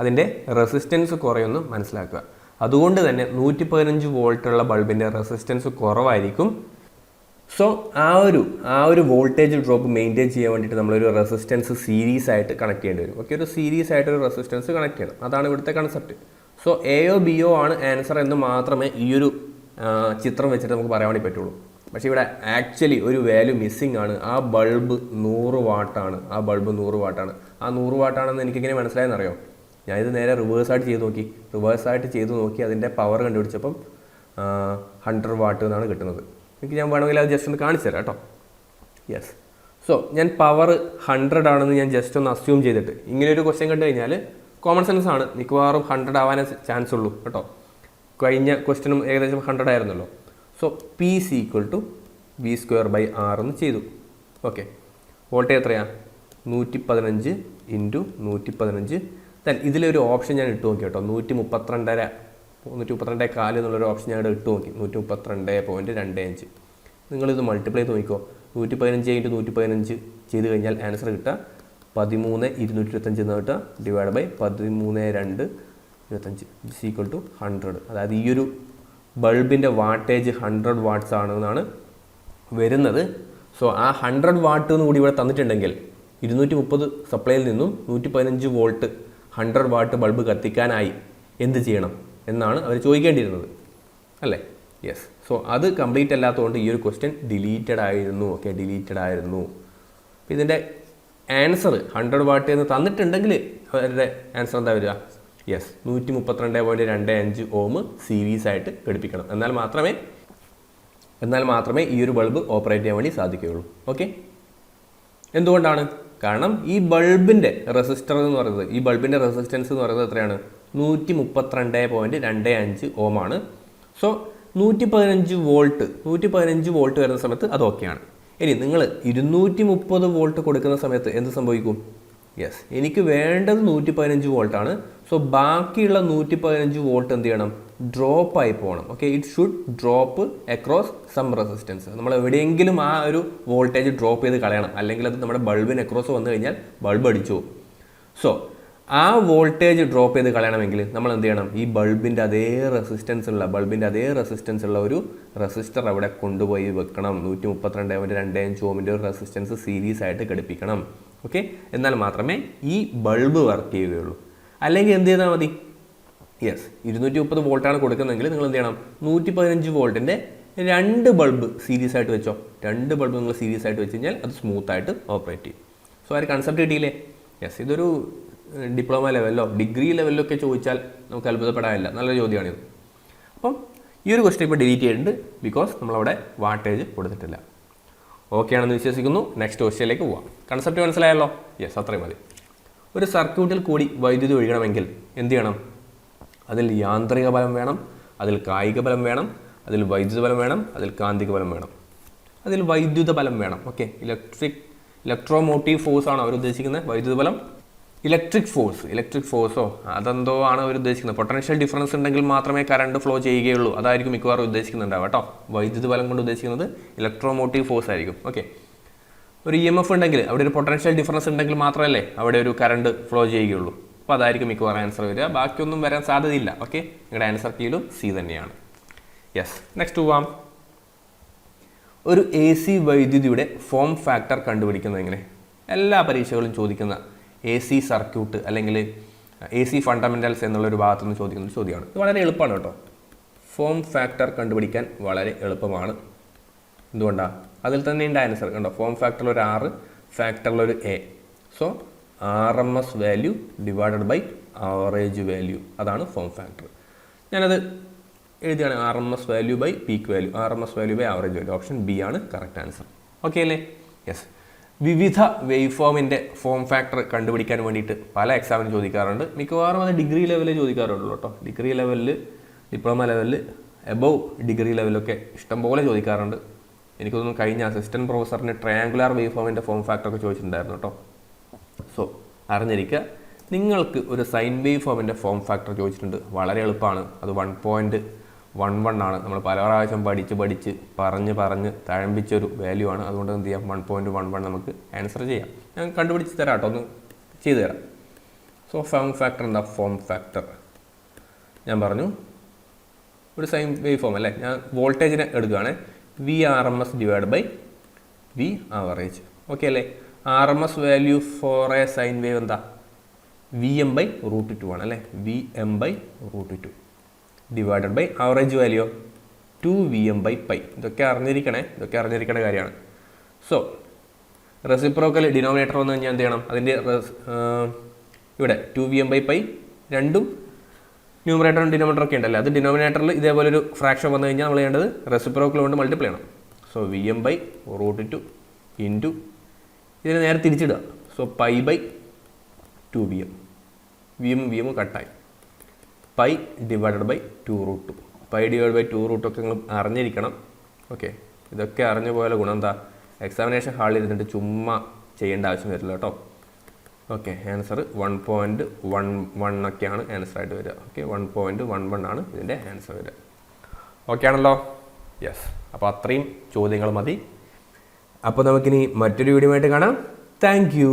[SPEAKER 1] അതിൻ്റെ റെസിസ്റ്റൻസ് കുറയുമെന്ന് മനസ്സിലാക്കുക. അതുകൊണ്ട് തന്നെ 115 വോൾട്ടുള്ള ബൾബിൻ്റെ റെസിസ്റ്റൻസ് കുറവായിരിക്കും. സോ ആ ഒരു വോൾട്ടേജ് ഡ്രോപ്പ് മെയിൻറ്റെയിൻ ചെയ്യാൻ വേണ്ടിയിട്ട് നമ്മളൊരു റെസിസ്റ്റൻസ് സീരീസ് ആയിട്ട് കണക്ട് ചെയ്യേണ്ടി വരും. ഓക്കെ, ഒരു സീരീസ് ആയിട്ട് ഒരു റെസിസ്റ്റൻസ് കണക്ട് ചെയ്യണം. അതാണ് ഇവിടുത്തെ കൺസെപ്റ്റ്. സോ എയോ ബിയോ ആണ് ആൻസർ എന്ന് മാത്രമേ ഈ ഒരു ചിത്രം വെച്ചിട്ട് നമുക്ക് പറയാൻ വേണ്ടി പറ്റുള്ളൂ. പക്ഷേ ഇവിടെ ആക്ച്വലി ഒരു വാല്യൂ മിസ്സിംഗ് ആണ്. ആ ബൾബ് 100 വാട്ടാണ്. ആ 100 വാട്ടാണെന്ന് എനിക്കിങ്ങനെ മനസ്സിലായെന്നറിയോ? ഞാനിത് നേരെ റിവേഴ്സായിട്ട് ചെയ്ത് നോക്കി അതിൻ്റെ പവർ കണ്ടുപിടിച്ചപ്പം 100 വാട്ട് എന്നാണ് കിട്ടുന്നത്. എനിക്ക് ഞാൻ വേണമെങ്കിൽ അത് ജസ്റ്റ് ഒന്ന് കാണിച്ചു തരാം കേട്ടോ. യെസ്, സോ ഞാൻ പവർ 100 ആണെന്ന് ഞാൻ ജസ്റ്റ് ഒന്ന് അസ്യൂം ചെയ്തിട്ട് ഇങ്ങനെ ഒരു ക്വസ്റ്റ്യൻ കണ്ടു കഴിഞ്ഞാൽ കോമൺ സെൻസ് ആണ്, മിക്കവാറും 100 ആവാനേ ചാൻസ് ഉള്ളൂ കേട്ടോ. കഴിഞ്ഞ ക്വസ്റ്റ്യനും ഏകദേശം 100 ആയിരുന്നല്ലോ. So P is equal to V square by R എന്ന് ചെയ്തു. ഓക്കെ, വോൾട്ടേജ് എത്രയാണ്? 115 ഇൻറ്റു 115. ദെൻ ഇതിലൊരു ഓപ്ഷൻ ഞാൻ ഇട്ട് നോക്കി കേട്ടോ. 132.4 എന്നുള്ളൊരു ഓപ്ഷൻ ഞാൻ ഇവിടെ ഇട്ട് നോക്കി. 132.25. നിങ്ങളിത് മൾട്ടിപ്ലൈ ചെയ്ത് നോക്കിക്കോ. 115 ഇൻറ്റു 115 ചെയ്ത് കഴിഞ്ഞാൽ ആൻസർ കിട്ടുക 13,225 എന്ന് കിട്ടുക. Divide by 13,225 is equal to 100. അതായത് ഈ ഒരു ബൾബിൻ്റെ വാട്ടേജ് 100 വാട്ട്സ് ആണെന്നാണ് വരുന്നത്. സോ ആ 100 വാട്ട് എന്ന് കൂടി ഇവിടെ തന്നിട്ടുണ്ടെങ്കിൽ 230 സപ്ലൈയിൽ നിന്നും 115 വോൾട്ട് 100 വാട്ട് ബൾബ് കത്തിക്കാനായി എന്ത് ചെയ്യണം എന്നാണ് അവർ ചോദിക്കേണ്ടിയിരുന്നത് അല്ലേ. യെസ്, സോ അത് കംപ്ലീറ്റ് അല്ലാത്തതുകൊണ്ട് ഈ ഒരു ക്വസ്റ്റ്യൻ ഡിലീറ്റഡ് ആയിരുന്നു. ഓക്കെ, ഡിലീറ്റഡ് ആയിരുന്നു. അപ്പോൾ ഇതിൻ്റെ ആൻസർ 100 വാട്ട് എന്ന് തന്നിട്ടുണ്ടെങ്കിൽ അവരുടെ ആൻസർ എന്താ വരിക? യെസ്, 132.25 ഓം സീരീസ് ആയിട്ട് ഘടിപ്പിക്കണം. എന്നാൽ മാത്രമേ ഈ ഒരു ബൾബ് ഓപ്പറേറ്റ് ചെയ്യാൻ വേണ്ടി സാധിക്കുകയുള്ളൂ. ഓക്കെ, എന്തുകൊണ്ടാണ്? കാരണം ഈ ബൾബിൻ്റെ റെസിസ്റ്റൻസ് എന്ന് പറയുന്നത് എത്രയാണ്? 132.25 ഓം ആണ്. സോ 115 വോൾട്ട് വരുന്ന സമയത്ത് അത് ഓക്കെയാണ്. ഇനി നിങ്ങൾ 230 വോൾട്ട് കൊടുക്കുന്ന സമയത്ത് എന്ത് സംഭവിക്കും? യെസ്, എനിക്ക് വേണ്ടത് 115 വോൾട്ടാണ്. സോ ബാക്കിയുള്ള 115 വോൾട്ട് എന്ത് ചെയ്യണം? ഡ്രോപ്പ് ആയി പോകണം. Okay, it should drop across some resistance. നമ്മൾ എവിടെയെങ്കിലും ആ ഒരു വോൾട്ടേജ് ഡ്രോപ്പ് ചെയ്ത് കളയണം. അല്ലെങ്കിൽ അത് നമ്മുടെ ബൾബിന് അക്രോസ് വന്നു കഴിഞ്ഞാൽ ബൾബ് അടിച്ചു പോകും. സോ ആ വോൾട്ടേജ് ഡ്രോപ്പ് ചെയ്ത് കളയണമെങ്കിൽ നമ്മൾ എന്ത് ചെയ്യണം? ഈ ബൾബിൻ്റെ അതേ റെസിസ്റ്റൻസ് ഉള്ള ഒരു റെസിസ്റ്റർ അവിടെ കൊണ്ടുപോയി വെക്കണം. 132.25 ഓമിൻ്റെ ഒരു റെസിസ്റ്റൻസ് സീരീസ് ആയിട്ട് ഘടിപ്പിക്കണം. ഓക്കെ, എന്നാൽ മാത്രമേ ഈ ബൾബ് വർക്ക് ചെയ്യുകയുള്ളൂ. അല്ലെങ്കിൽ എന്ത് ചെയ്താൽ മതി? യെസ്, 230 വോൾട്ടാണ് കൊടുക്കുന്നതെങ്കിൽ നിങ്ങൾ എന്ത് ചെയ്യണം? 115 വോൾട്ടിൻ്റെ 2 ബൾബ് സീരീസ് ആയിട്ട് വെച്ചോ. 2 ബൾബ് നിങ്ങൾ സീരീസ് ആയിട്ട് വെച്ച് കഴിഞ്ഞാൽ അത് സ്മൂത്തായിട്ട് ഓപ്പറേറ്റ് ചെയ്യും. സോ ആ ഒരു കൺസെപ്റ്റ് കിട്ടിയില്ലേ? യെസ്, ഇതൊരു ഡിപ്ലോമ ലെവലിലോ ഡിഗ്രി ലെവലിലൊക്കെ ചോദിച്ചാൽ നമുക്ക് അത്ഭുതപ്പെടാനില്ല. നല്ലൊരു ചോദ്യമാണിത്. അപ്പം ഈ ഒരു ക്വസ്റ്റ്യൻ ഇപ്പോൾ ഡിലീറ്റ് ചെയ്തിട്ടുണ്ട്, ബിക്കോസ് നമ്മളവിടെ വാട്ടേജ് കൊടുത്തിട്ടില്ല. ഓക്കെ ആണെന്ന് വിശ്വസിക്കുന്നു. നെക്സ്റ്റ് ക്വസ്റ്റ്യനിലേക്ക് പോവാം. കൺസെപ്റ്റ് മനസ്സിലായല്ലോ? യെസ്, അത്രയും മതി. ഒരു സർക്യൂട്ടിൽ കൂടി വൈദ്യുതി ഒഴുകണമെങ്കിൽ എന്ത് ചെയ്യണം? അതിൽ യാന്ത്രിക ബലം വേണം, അതിൽ കായിക ബലം വേണം, അതിൽ വൈദ്യുത ബലം വേണം, അതിൽ കാന്തിക ബലം വേണം, അതിൽ വൈദ്യുത ബലം വേണം. ഓക്കെ, ഇലക്ട്രോമോട്ടീവ് ഫോഴ്സ് ആണോ അവർ ഉദ്ദേശിക്കുന്നത്? വൈദ്യുത ബലം, ഇലക്ട്രിക് ഫോഴ്സോ അതെന്തോ ആണ് അവർ ഉദ്ദേശിക്കുന്നത്. പൊട്ടൻഷ്യൽ ഡിഫറൻസ് ഉണ്ടെങ്കിൽ മാത്രമേ കറണ്ട് ഫ്ലോ ചെയ്യുകയുള്ളൂ. അതായിരിക്കും മിക്കവാറും ഉദ്ദേശിക്കുന്നുണ്ടാവുക കേട്ടോ. വൈദ്യുത ബലം കൊണ്ട് ഉദ്ദേശിക്കുന്നത് ഇലക്ട്രോമോട്ടീവ് ഫോഴ്സ് ആയിരിക്കും. ഓക്കെ, ഒരു EMF ഉണ്ടെങ്കിൽ അവിടെ ഒരു പൊട്ടൻഷ്യൽ ഡിഫറൻസ് ഉണ്ടെങ്കിൽ മാത്രമല്ലേ അവിടെ ഒരു കറണ്ട് ഫ്ലോ ചെയ്യുകയുള്ളൂ. അപ്പോൾ അതായിരിക്കും മിക്കവാറും ആൻസർ വരിക. ബാക്കിയൊന്നും വരാൻ സാധ്യതയില്ല. ഓക്കെ, നിങ്ങളുടെ ആൻസർ കീയിലും സി തന്നെയാണ്. യെസ്, നെക്സ്റ്റ് പോവാം. ഒരു AC വൈദ്യുതിയുടെ ഫോം ഫാക്ടർ കണ്ടുപിടിക്കുന്നത് എങ്ങനെ? എല്ലാ പരീക്ഷകളും ചോദിക്കുന്ന AC സർക്യൂട്ട് അല്ലെങ്കിൽ AC ഫണ്ടമെൻ്റൽസ് എന്നുള്ളൊരു ഭാഗത്തു നിന്ന് ചോദിക്കുന്ന ചോദ്യമാണ്. ഇത് വളരെ എളുപ്പമാണ് കേട്ടോ. ഫോം ഫാക്ടർ കണ്ടുപിടിക്കാൻ വളരെ എളുപ്പമാണ്. എന്തുകൊണ്ടാണ്? അതിൽ തന്നെ ഉണ്ട് ആൻസർ. കണ്ടോ, ഫോം ഫാക്ടറിൽ ഒരു 6, ഫാക്ടറിൽ ഒരു A. So RMS value divided by average value, അതാണ് ഫോം ഫാക്ടർ. ഞാനത് എഴുതിയാണ്. RMS value by peak value, RMS value by average value. Option B ആണ് കറക്റ്റ് ആൻസർ. ഓക്കെ അല്ലേ? യെസ്. വിവിധ വേവ് ഫോമിൻ്റെ ഫോം ഫാക്ടർ കണ്ടുപിടിക്കാൻ വേണ്ടിയിട്ട് പല എക്സാമിനും ചോദിക്കാറുണ്ട്. മിക്കവാറും അത് ഡിഗ്രി ലെവലിൽ ചോദിക്കാറുള്ളൂ കേട്ടോ. ഡിഗ്രി ലെവലിൽ, ഡിപ്ലോമ ലെവലിൽ, എബവ് ഡിഗ്രി ലെവലൊക്കെ ഇഷ്ടംപോലെ ചോദിക്കാറുണ്ട്. എനിക്ക് തോന്നുന്നു കഴിഞ്ഞ അസിസ്റ്റൻറ്റ് പ്രൊഫസറിന് ട്രയാങ്കുലാർ വേവ് ഫോമിൻ്റെ ഫോം ഫാക്ടറൊക്കെ ചോദിച്ചിട്ടുണ്ടായിരുന്നു കേട്ടോ. സോ അറിഞ്ഞിരിക്കുക. നിങ്ങൾക്ക് ഒരു സൈൻ വേവ് ഫോമിൻ്റെ ഫോം ഫാക്ടർ ചോദിച്ചിട്ടുണ്ട്. വളരെ എളുപ്പമാണ്. അത് 1.11 ആണ്. നമ്മൾ പല പ്രാവശ്യം പഠിച്ച് പറഞ്ഞ് തഴമ്പിച്ചൊരു വാല്യൂ ആണ്. അതുകൊണ്ട് എന്ത് ചെയ്യാം? 1.11 നമുക്ക് ആൻസർ ചെയ്യാം. ഞാൻ കണ്ടുപിടിച്ച് തരാം കേട്ടോ, ഒന്ന് ചെയ്തു തരാം. സോ ഫോം ഫാക്ടർ എന്താ? ഫോം ഫാക്ടർ ഞാൻ പറഞ്ഞു ഒരു സൈൻ വേവ് ഫോം അല്ലേ. ഞാൻ വോൾട്ടേജിനെ എടുക്കുകയാണ്. VRMS divide by V average. Okay അല്ലേ? RMS value for a sine wave എന്താ? VM/√2 ആണ് അല്ലേ. VM/√2 divided by average value 2VM/π. ഇതൊക്കെ അറിഞ്ഞിരിക്കണ കാര്യമാണ്. സോ റെസിപ്രോക്കൽ ഡിനോമിനേറ്റർ വന്നു കഴിഞ്ഞാൽ എന്ത് ചെയ്യണം? അതിൻ്റെ ഇവിടെ 2VM/π രണ്ടും ന്യൂമറേറ്ററും ഡിനോമിനേറ്റർ ഒക്കെ ഉണ്ടല്ലോ. അത് ഡിനോമിനേറ്ററിൽ ഇതേപോലെ ഒരു ഫ്രാക്ഷൻ വന്നു കഴിഞ്ഞാൽ നമ്മൾ ചെയ്യേണ്ടത് റെസിപ്രോക്കൽ കൊണ്ട് മൾട്ടിപ്ലൈ ചെയ്യണം. സോ VM/√2 ഇൻറ്റു ഇതിനെ നേരെ തിരിച്ചിടുക. So π/2VM. VM കട്ടായി. π ഡിവൈഡഡ് ബൈ 2√2. π ഡിവൈഡ് ബൈ 2√2 ഒക്കെ നിങ്ങൾ അറിഞ്ഞിരിക്കണം. ഓക്കെ, ഇതൊക്കെ അറിഞ്ഞു പോയാൽ ഗുണം എന്താ? എക്സാമിനേഷൻ ഹാളിൽ ഇരുന്നിട്ട് ചുമ്മാ ചെയ്യേണ്ട ആവശ്യം വരില്ല കേട്ടോ. ഓക്കെ, ആൻസർ 1.11 ഒക്കെയാണ് ആൻസർ ആയിട്ട് വരിക. ഓക്കെ, 1.11 ആണ് ഇതിൻ്റെ ആൻസർ വരിക. ഓക്കെ ആണല്ലോ? യെസ്. അപ്പോൾ അത്രയും ചോദ്യങ്ങൾ മതി. അപ്പോൾ നമുക്കിനി മറ്റൊരു വീഡിയോ ആയിട്ട് കാണാം. Thank you.